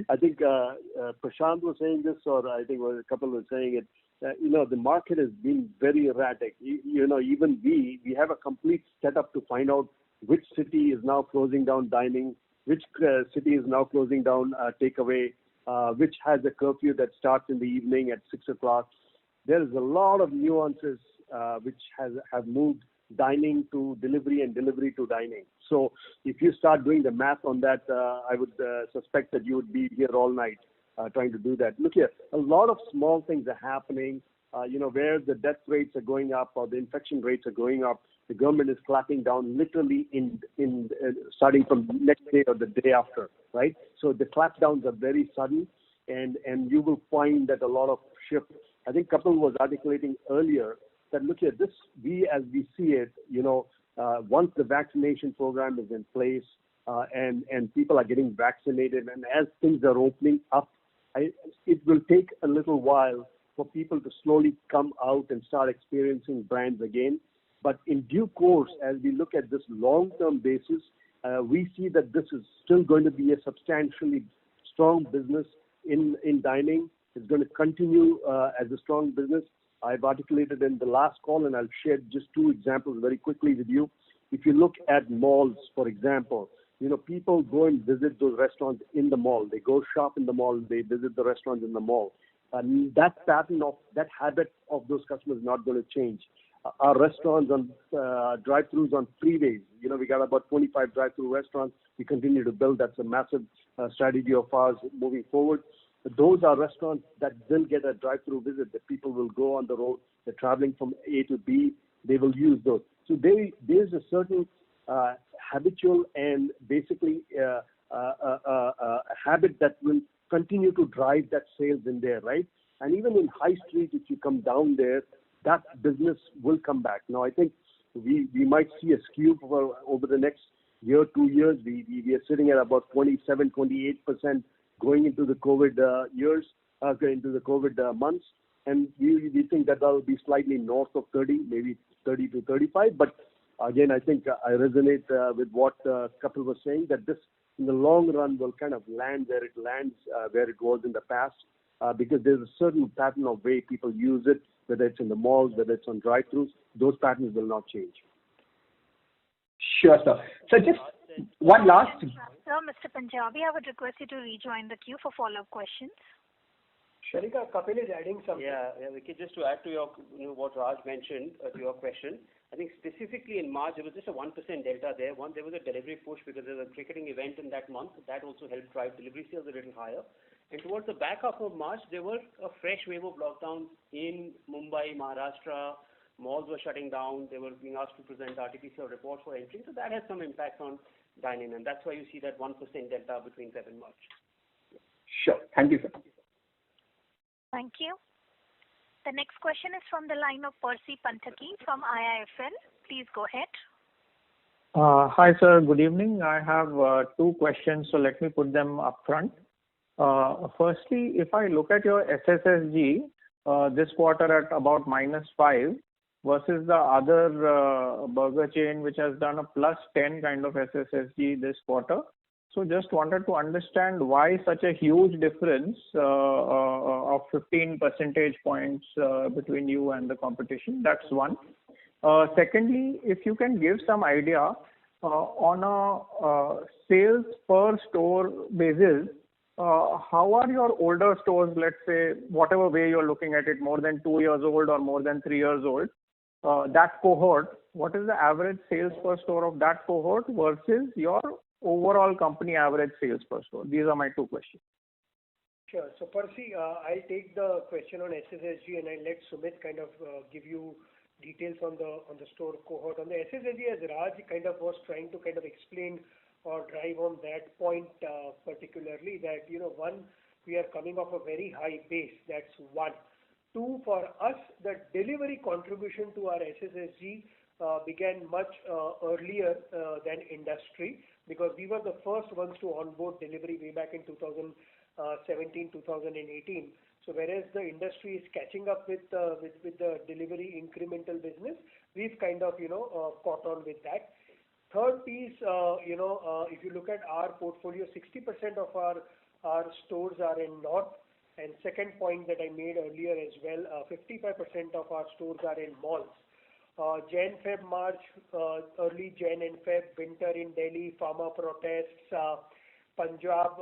I think Prashant was saying this, or I think a couple were saying it. The market has been very erratic. Even we have a complete setup to find out which city is now closing down dining, which city is now closing down takeaway, which has a curfew that starts in the evening at 6 o'clock. There is a lot of nuances which have moved dining to delivery and delivery to dining. So if you start doing the math on that, I would suspect that you would be here all night trying to do that. Look here, a lot of small things are happening, where the death rates are going up or the infection rates are going up. The government is clapping down literally in starting from next day or the day after, right? So the clapdowns are very sudden, and you will find that a lot of shift. I think Kapil was articulating earlier that look at this, as we see it, once the vaccination program is in place and people are getting vaccinated, and as things are opening up, it will take a little while for people to slowly come out and start experiencing brands again. But in due course, as we look at this long-term basis, we see that this is still going to be a substantially strong business in dining. It's going to continue as a strong business. I've articulated in the last call, and I'll share just two examples very quickly with you. If you look at malls, for example, people go and visit those restaurants in the mall. They go shop in the mall. They visit the restaurants in the mall. And that pattern of that habit of those customers is not going to change. Our restaurants on drive-thrus on freeways, we got about 25 drive-thru restaurants. We continue to build. That's a massive strategy of ours moving forward. Those are restaurants that will get a drive-thru visit. The people will go on the road. They're traveling from A to B. They will use those. So there's a certain habitual and basically a habit that will continue to drive that sales in there, right? And even in high street, if you come down there, that business will come back. Now, I think we might see a skew over the next year, 2 years. We are sitting at about 27, 28% going into the COVID years, into the COVID months. And we think that will be slightly north of 30, maybe 30 to 35. But again, I think I resonate with what Kapil was saying, that this in the long run will kind of land where it lands, where it was in the past, because there's a certain pattern of way people use it, whether it's in the malls, whether it's on drive-thrus. Those patterns will not change. Sure, sir. So just one last... Sir, Mr. Punjabi, I would request you to rejoin the queue for follow-up questions. Sharika, Kapil is adding something. Yeah, Vicky, just to add to your, what Raj mentioned, to your question, I think specifically in March, there was just a 1% delta there. There was a delivery push because there was a cricketing event in that month. That also helped drive delivery sales a little higher. And towards the back half of March, there were a fresh wave of lockdowns in Mumbai, Maharashtra. Malls were shutting down. They were being asked to present RT-PCR reports for entry. So that has some impact on dining. And that's why you see that 1% delta between Feb and March. Sure. Thank you, sir. Thank you. The next question is from the line of Percy Panthaki from IIFL. Please go ahead. Hi, sir. Good evening. I have two questions, so let me put them up front. Firstly, if I look at your SSSG this quarter at about -5 versus the other burger chain which has done a +10 kind of SSSG this quarter. So just wanted to understand why such a huge difference of 15 percentage points between you and the competition. That's one. Secondly, if you can give some idea on a sales per store basis, how are your older stores, let's say, whatever way you're looking at it, more than 2 years old or more than 3 years old, that cohort, what is the average sales per store of that cohort versus your overall company average sales per store? These are my two questions. Sure. So Percy, I'll take the question on SSSG and I'll let Sumit kind of give you details on the store cohort. On the SSSG, as Raj kind of was trying to kind of explain or drive on that point particularly, that, one, we are coming off a very high base. That's one. Two, for us, the delivery contribution to our SSSG began much earlier than industry, because we were the first ones to onboard delivery way back in 2017, 2018. So whereas the industry is catching up with the delivery incremental business, we've kind of caught on with that. Third piece, if you look at our portfolio, 60% of our stores are in North. And second point that I made earlier as well, 55% of our stores are in malls. Jan, Feb, March, early Jan and Feb, winter in Delhi, farmer protests, Punjab,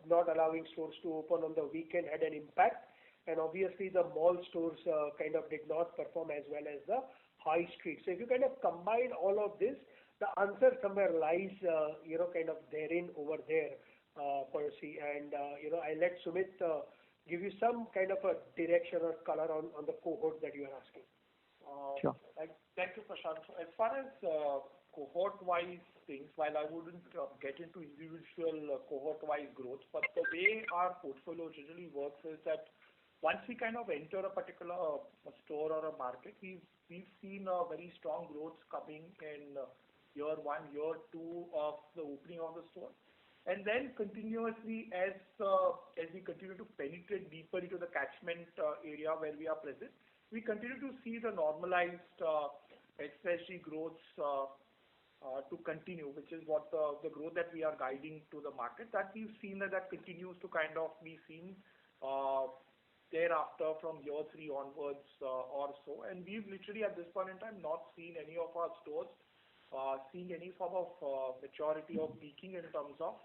not allowing stores to open on the weekend had an impact. And obviously the mall stores kind of did not perform as well as the high street. So if you kind of combine all of this, the answer somewhere lies, kind of therein over there, Percy. And, I let Sumit give you some kind of a direction or color on the cohort that you are asking. Sure. Thank you, Prashant. So as far as cohort-wise things, while I wouldn't get into individual cohort-wise growth, but the way our portfolio generally works is that once we kind of enter a particular store or a market, we've seen a very strong growth coming in year 1, year 2 of the opening of the store. And then continuously as we continue to penetrate deeper into the catchment area where we are present, we continue to see the normalized SSG growths to continue, which is what the growth that we are guiding to the market, that we've seen that continues to kind of be seen thereafter from year 3 onwards or so. And we've literally at this point in time not seen any of our stores seeing any form of maturity or peaking in terms of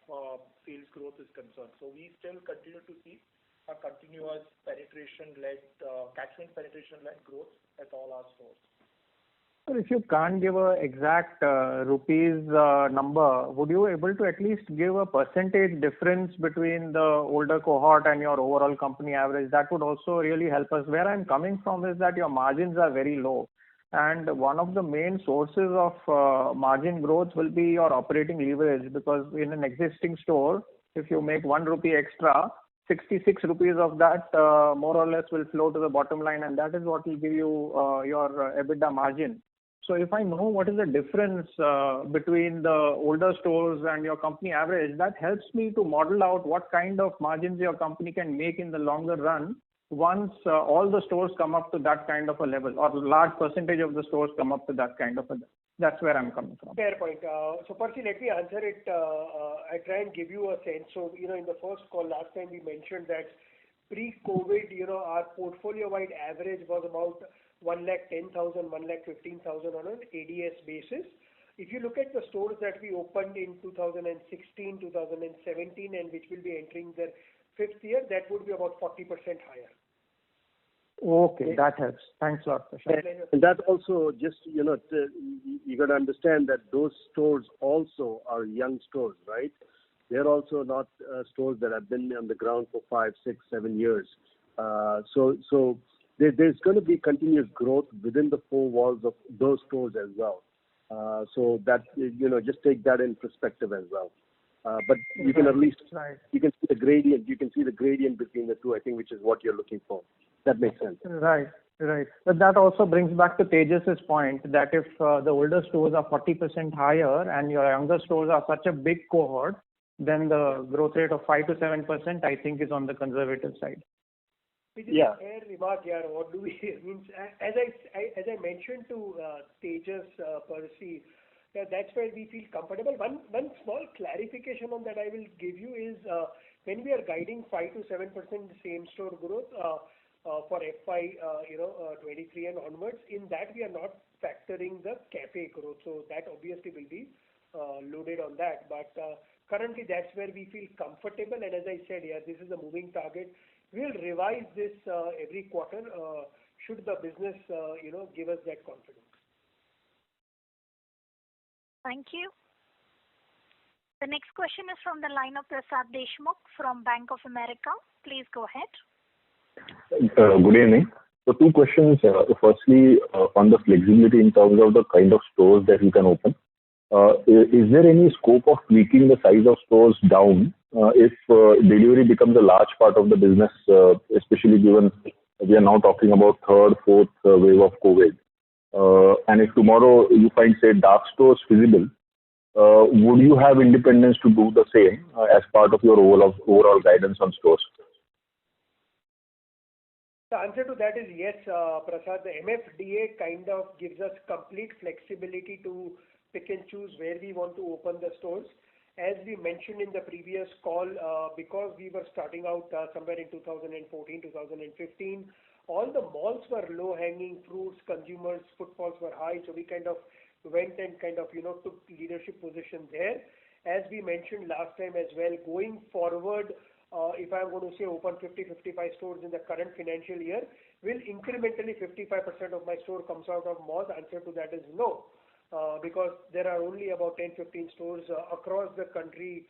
sales growth is concerned. So we still continue to see a continuous penetration-led, catchment penetration-led growth at all our stores. So if you can't give a exact rupees number, would you able to at least give a percentage difference between the older cohort and your overall company average? That would also really help us. Where I'm coming from is that your margins are very low. And one of the main sources of margin growth will be your operating leverage, because in an existing store, if you make 1 rupee extra, 66 rupees of that more or less will flow to the bottom line, and that is what will give you your EBITDA margin. So if I know what is the difference between the older stores and your company average, that helps me to model out what kind of margins your company can make in the longer run once all the stores come up to that kind of a level, or a large percentage of the stores come up to that kind of a level. That's where I'm coming from. Fair point. So Percy, let me answer it. I try and give you a sense. So, in the first call last time we mentioned that pre-COVID, our portfolio-wide average was about 1,10,000, 1,15,000 on an ADS basis. If you look at the stores that we opened in 2016, 2017, and which will be entering their 5th year, that would be about 40% higher. Okay, that helps. Thanks a lot, Prashant. And that also just, you got to understand that those stores also are young stores, right? They're also not stores that have been on the ground for 5, 6, 7 years. So there's going to be continuous growth within the 4 walls of those stores as well. So that, just take that in perspective as well. But you can at least, you can see the gradient. You can see the gradient between the two, I think, which is what you're looking for. That makes sense. Right. But that also brings back to Tejas's point that if the older stores are 40% higher and your younger stores are such a big cohort, then the growth rate of 5 to 7%, I think, is on the conservative side. It is a fair remark, yeah. What do we mean? As I mentioned to Tejas, Percy, that's where we feel comfortable. One small clarification on that I will give you is when we are guiding 5 to 7% same store growth for FY 23 and onwards, in that we are not factoring the cafe growth. So that obviously will be loaded on that. But currently that's where we feel comfortable. And as I said, this is a moving target. We'll revise this every quarter should the business give us that confidence. Thank you. The next question is from the line of Prasad Deshmukh from Bank of America. Please go ahead. Good evening. So 2 questions. Firstly, on the flexibility in terms of the kind of stores that you can open. Is there any scope of tweaking the size of stores down if delivery becomes a large part of the business, especially given we are now talking about 3rd, 4th wave of COVID? And if tomorrow you find, say, dark stores feasible, would you have independence to do the same as part of your overall guidance on stores? The answer to that is yes, Prasad. The MFDA kind of gives us complete flexibility to pick and choose where we want to open the stores. As we mentioned in the previous call, because we were starting out somewhere in 2014, 2015, all the malls were low-hanging fruits, consumers' footfalls were high, so we kind of went and took leadership position there. As we mentioned last time as well, going forward, if I'm going to say open 50-55 stores in the current financial year, will incrementally 55% of my store comes out of malls? Answer to that is no, because there are only about 10-15 stores across the country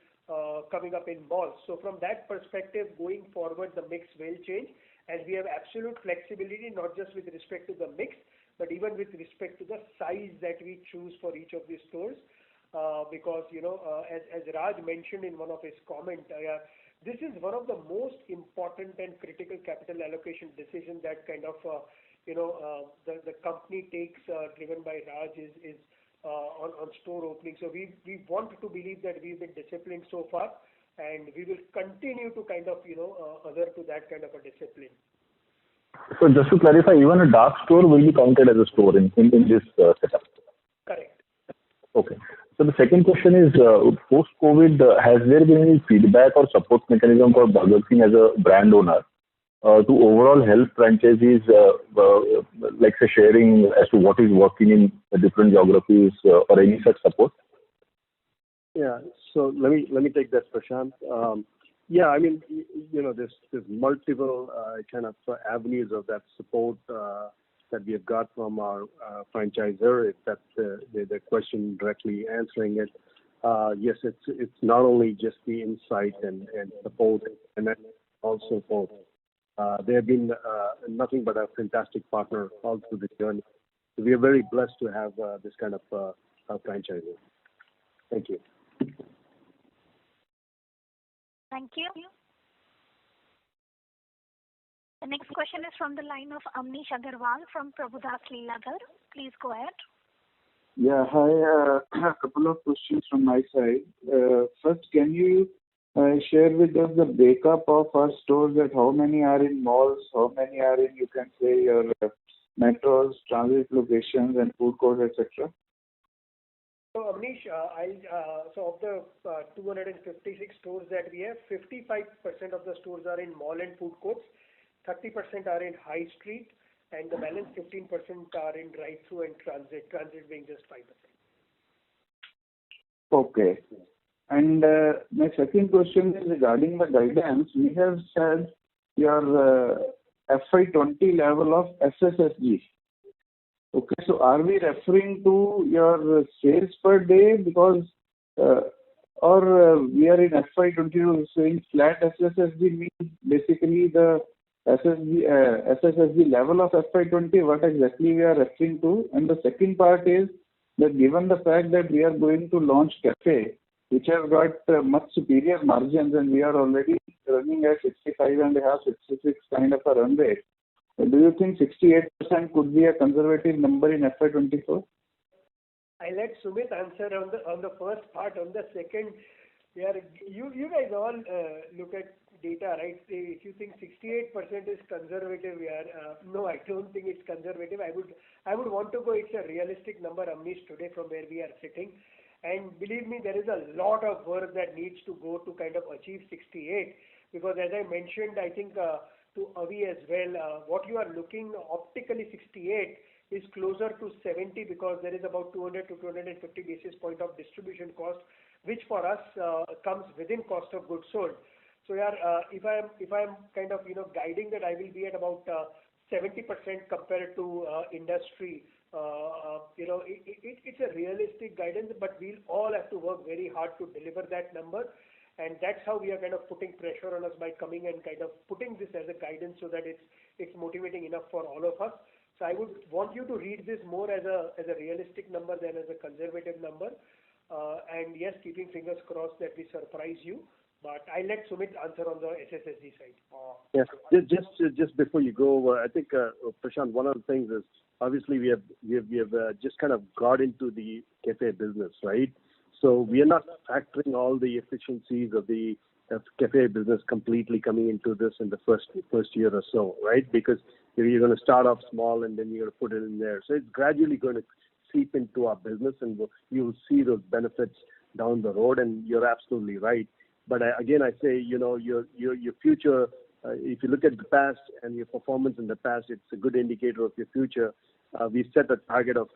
coming up in malls. So from that perspective, going forward, the mix will change, and we have absolute flexibility, not just with respect to the mix, but even with respect to the size that we choose for each of these stores. Because, as Raj mentioned in one of his comments, this is one of the most important and critical capital allocation decision that kind of the company takes, driven by Raj, is on store opening. So we want to believe that we've been disciplined so far, and we will continue to kind of adhere to that kind of a discipline. So just to clarify, even a dark store will be counted as a store in this setup. Correct. Okay. So the second question is, post-COVID, has there been any feedback or support mechanism for Burger King as a brand owner to overall help franchisees, like say sharing as to what is working in different geographies or any such support? Yeah. So let me take that, Prashant. Yeah, I mean, there's multiple kind of avenues of that support that we have got from our franchisor, if that's the question directly answering it. Yes, it's not only just the insight and support, and then also both. They have been nothing but a fantastic partner all through the journey. So we are very blessed to have this kind of franchisor. Thank you. Thank you. The next question is from the line of Amnish Agarwal from Prabhudas Lilladher. Please go ahead. Yeah, hi. A couple of questions from my side. First, can you share with us the breakup of our stores, that how many are in malls, how many are in, you can say, your metros, transit locations, and food courts, etc.? So Amnish, so of the 256 stores that we have, 55% of the stores are in mall and food courts, 30% are in high street, and the balance 15% are in drive-through and transit being just 5%. Okay. And my second question is regarding the guidance. We have said your FY20 level of SSSG. Okay, so are we referring to your sales per day, because or we are in FY22 saying flat SSSG means basically the SSSG level of FY20, what exactly we are referring to? And the second part is that given the fact that we are going to launch cafe, which has got much superior margins, and we are already running at 65.5, 66 kind of a run rate, do you think 68% could be a conservative number in FY24? I let Sumit answer on the first part. On the second, you guys all look at data, right? If you think 68% is conservative, no, I don't think it's conservative. I would want to go. It's a realistic number, Amnish, today from where we are sitting. And believe me, there is a lot of work that needs to go to kind of achieve 68, because as I mentioned, I think to Avi as well, what you are looking optically 68 is closer to 70, because there is about 200 to 250 basis point of distribution cost, which for us comes within cost of goods sold. So if I'm kind of guiding that I will be at about 70% compared to industry, it's a realistic guidance, but we'll all have to work very hard to deliver that number. And that's how we are kind of putting pressure on us by coming and kind of putting this as a guidance, so that it's motivating enough for all of us. So I would want you to read this more as a realistic number than as a conservative number. And yes, keeping fingers crossed that we surprise you. But I'll let Sumit answer on the SSSG side. Yes, just before you go, I think Prashant, one of the things is obviously we have just kind of got into the cafe business, right? So we are not factoring all the efficiencies of the cafe business completely coming into this in the first year or so, right? Because you're going to start off small and then you're going to put it in there. So it's gradually going to seep into our business, and you will see those benefits down the road. And you're absolutely right. But again, I say, your future, if you look at the past and your performance in the past, it's a good indicator of your future. We set a target of,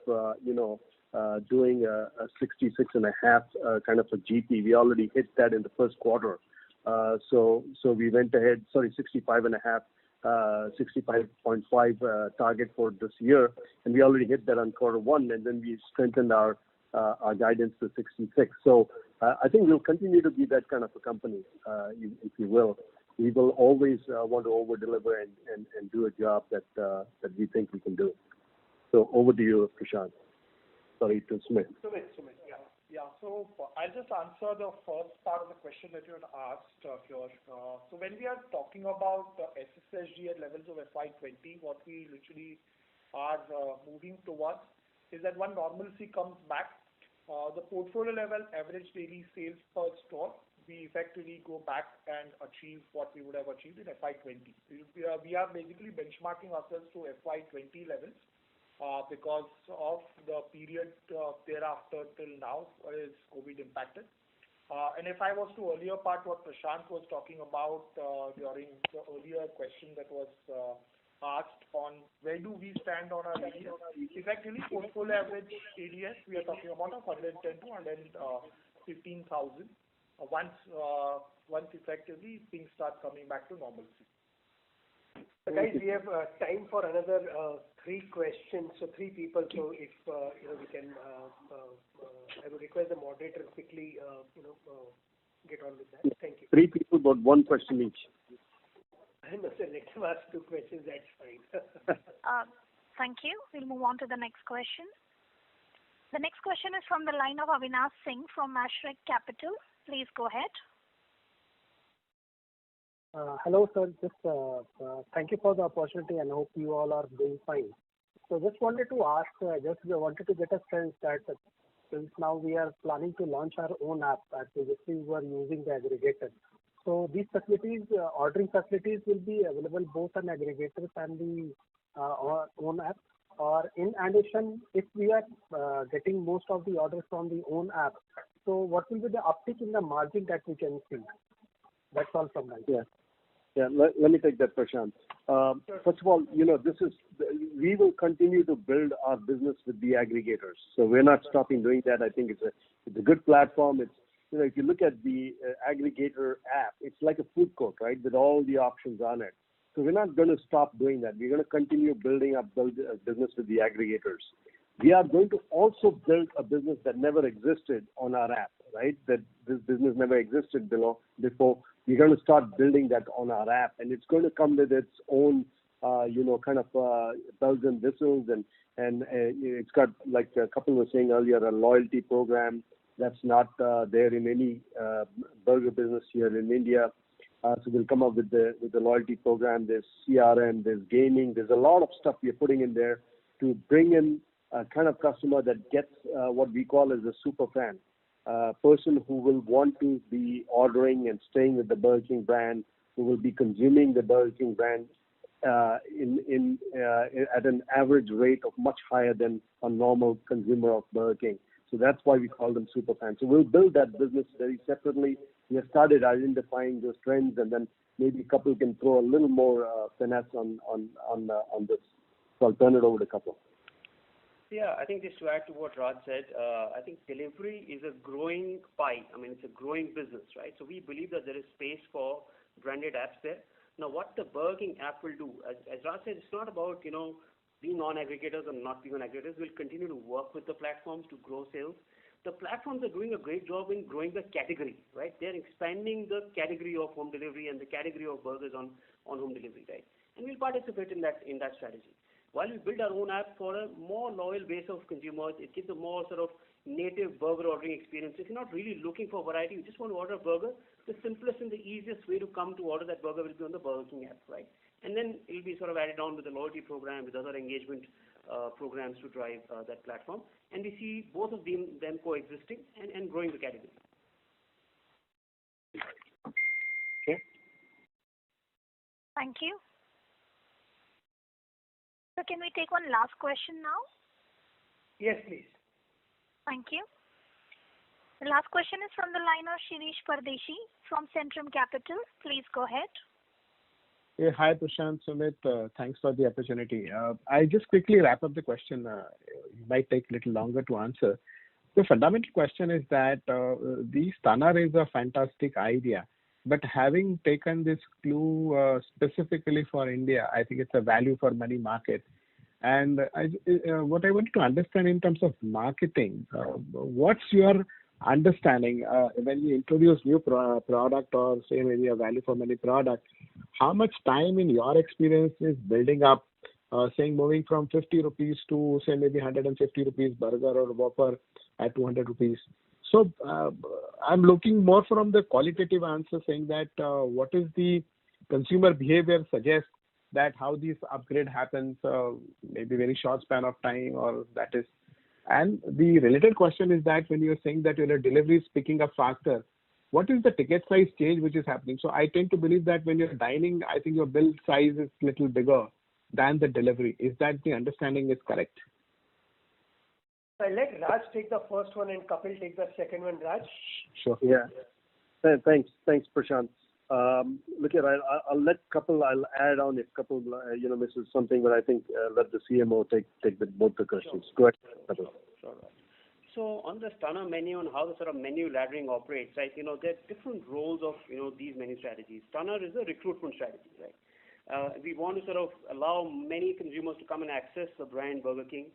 doing a 66.5 kind of a GP. We already hit that in the first quarter. So we went ahead, 65.5, 65.5 target for this year. And we already hit that on quarter one. And then we strengthened our guidance to 66. So I think we'll continue to be that kind of a company, if you will. We will always want to over-deliver and do a job that we think we can do. So over to you, Prashant. Sorry, to Sumit. Sumit, yeah. Yeah. So I'll just answer the first part of the question that you had asked here. So when we are talking about SSSG at levels of FY20, what we literally are moving towards is that one normalcy comes back. The portfolio level average daily sales per store, we effectively go back and achieve what we would have achieved in FY20. We are basically benchmarking ourselves to FY20 levels. Because of the period thereafter till now is COVID impacted. And if I was to earlier part what Prashant was talking about during the earlier question that was asked on where do we stand on our ADS, effectively portfolio average ADS we are talking about of 110 to 115,000 once effectively things start coming back to normalcy. So guys, we have time for another 3 questions. So 3 people. So if we can, I would request the moderator quickly, get on with that. Thank you. 3 people, but 1 question each. No, sir. Let them ask 2 questions. That's fine. Thank you. We'll move on to the next question. The next question is from the line of Avinash Singh from Ashreq Capital. Please go ahead. Hello, sir. Just thank you for the opportunity and hope you all are doing fine. So just wanted to ask, wanted to get a sense that since now we are planning to launch our own app, previously we were using the aggregator. So these facilities, ordering facilities will be available both on aggregators and the own app. Or in addition, if we are getting most of the orders from the own app, so what will be the uptick in the margin that we can see? That's all from my side. Yeah, let me take that, Prashant. First of all, we will continue to build our business with the aggregators. So we're not stopping doing that. I think it's a good platform. It's if you look at the aggregator app, it's like a food court, right, with all the options on it. So we're not going to stop doing that. We're going to continue building up business with the aggregators. We are going to also build a business that never existed on our app, right? That this business never existed before. We're going to start building that on our app, and it's going to come with its own, kind of bells and whistles, and it's got, like a couple were saying earlier, a loyalty program that's not there in any burger business here in India. So we'll come up with the loyalty program. There's CRM, there's gaming, there's a lot of stuff we're putting in there to bring in a kind of customer that gets what we call as a super fan. Person who will want to be ordering and staying with the Burger King brand, who will be consuming the Burger King brand at an average rate of much higher than a normal consumer of Burger King. So that's why we call them super fans. So we'll build that business very separately. We have started identifying those trends, and then maybe Kapil can throw a little more finesse on this. So I'll turn it over to Kapil. Yeah, I think just to add to what Raj said, I think delivery is a growing pie. I mean, it's a growing business, right? So we believe that there is space for branded apps there. Now, what the Burger King app will do, as Raj said, it's not about, being non-aggregators or not being on aggregators. We'll continue to work with the platforms to grow sales. The platforms are doing a great job in growing the category, right? They're expanding the category of home delivery and the category of burgers on home delivery, right? And we'll participate in that strategy. While we build our own app for a more loyal base of consumers, it gives a more sort of native burger ordering experience. If you're not really looking for variety, you just want to order a burger, the simplest and the easiest way to come to order that burger will be on the Burger King app, right? And then it'll be sort of added on with the loyalty program, with other engagement programs to drive that platform. And we see both of them coexisting and growing the category. Okay. Thank you. So can we take one last question now? Yes, please. Thank you. The last question is from the line of Shirish Pardeshi from Centrum Capital. Please go ahead. Hey, hi, Prashant, Sumit. Thanks for the opportunity. I just quickly wrap up the question. It might take a little longer to answer. The fundamental question is that the Stunner is a fantastic idea, but having taken this clue specifically for India, I think it's a value for money market. And what I wanted to understand in terms of marketing, what's your understanding when you introduce new product or say maybe a value for money product, how much time in your experience is building up, saying moving from 50 rupees to say maybe 150 rupees burger or Whopper at 200 rupees. So I'm looking more from the qualitative answer, saying that what is the consumer behavior suggests that how this upgrade happens, maybe very short span of time, or that is. And the related question is that when you're saying that your delivery is picking up faster, what is the ticket size change which is happening? So I tend to believe that when you're dining, I think your bill size is little bigger than the delivery. Is that the understanding is correct? I'll let Raj take the first one and Kapil take the second one. Raj? Sure. Yeah. Thanks, Prashant. Look here, I'll let Kapil. I'll add on if Kapil, misses something, but I think let the CMO take both the questions. Sure. Go ahead, Kapil. Sure. So on the Stunner menu and how the sort of menu laddering operates, right? There are different roles of these menu strategies. Stunner is a recruitment strategy, right? We want to sort of allow many consumers to come and access the brand Burger King.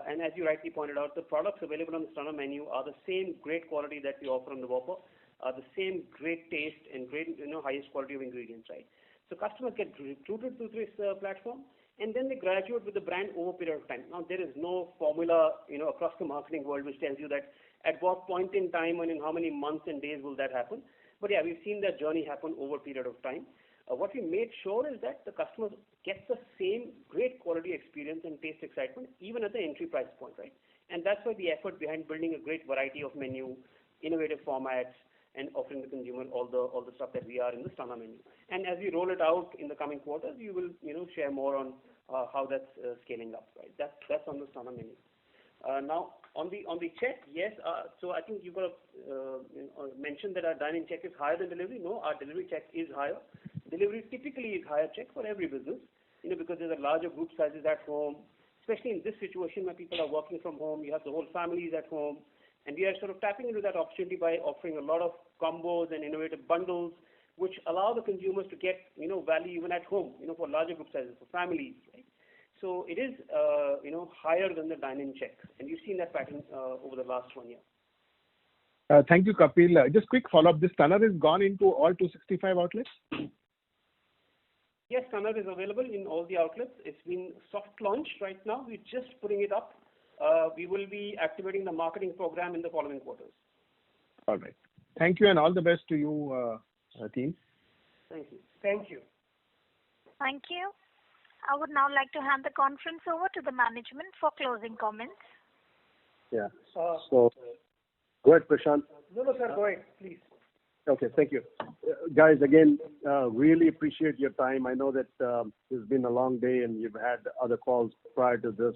And as you rightly pointed out, the products available on the Stunner menu are the same great quality that we offer on the Whopper, the same great taste and great, highest quality of ingredients, right? So customers get recruited through this platform, and then they graduate with the brand over a period of time. Now, there is no formula, across the marketing world which tells you that at what point in time and in how many months and days will that happen. But yeah, we've seen that journey happen over a period of time. What we made sure is that the customers get the same great quality experience and taste excitement even at the entry price point, right? And that's why the effort behind building a great variety of menu, innovative formats, and offering the consumer all the stuff that we are in the Stunner menu. And as we roll it out in the coming quarters, you will share more on how that's scaling up, right? That's on the Stunner menu. Now on the check, yes. So I think you've got to mention that our dine-in check is higher than delivery. No, our delivery check is higher. Delivery typically is higher check for every business, because there's a larger group sizes at home, especially in this situation where people are working from home. You have the whole families at home. And we are sort of tapping into that opportunity by offering a lot of combos and innovative bundles, which allow the consumers to get, value even at home, for larger group sizes, for families, right? So it is, higher than the dine-in check. And you've seen that pattern over the last 1 year. Thank you, Kapil. Just quick follow-up. This Stunner is gone into all 265 outlets? Yes, Stunner is available in all the outlets. It's been soft launched right now. We're just putting it up. We will be activating the marketing program in the following quarters. All right. Thank you and all the best to you, team. Thank you. Thank you. Thank you. I would now like to hand the conference over to the management for closing comments. Yeah. So, go ahead, Prashant. No, sir, go ahead, please. Okay, thank you. Guys, again, really appreciate your time. I know that it's been a long day and you've had other calls prior to this.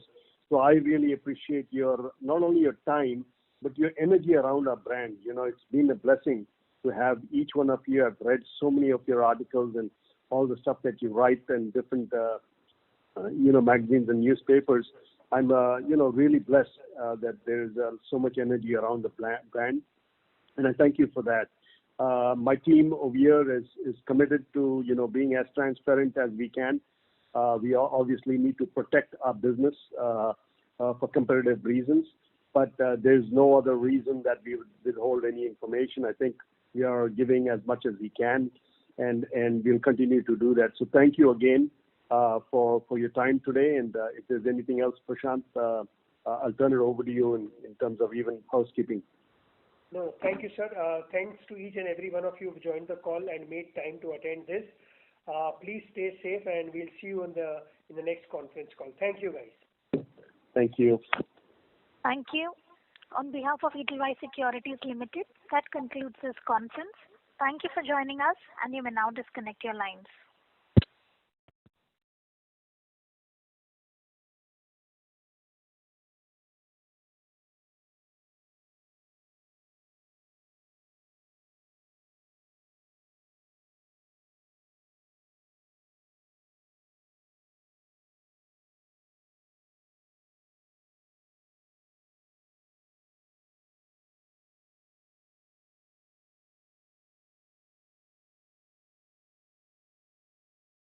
So I really appreciate not only your time, but your energy around our brand. It's been a blessing to have each one of you. I've read so many of your articles and all the stuff that you write in different, magazines and newspapers. I'm, really blessed that there's so much energy around the brand. And I thank you for that. My team over here is committed to, being as transparent as we can. We obviously need to protect our business for competitive reasons, but there's no other reason that we would withhold any information. I think we are giving as much as we can, and we'll continue to do that. So thank you again for your time today. And if there's anything else, Prashant, I'll turn it over to you in terms of even housekeeping. No, thank you, sir. Thanks to each and every one of you who joined the call and made time to attend this. Please stay safe, and we'll see you in the next conference call. Thank you, guys. Thank you. Thank you. On behalf of Edelweiss Securities Limited, that concludes this conference. Thank you for joining us, and you may now disconnect your lines.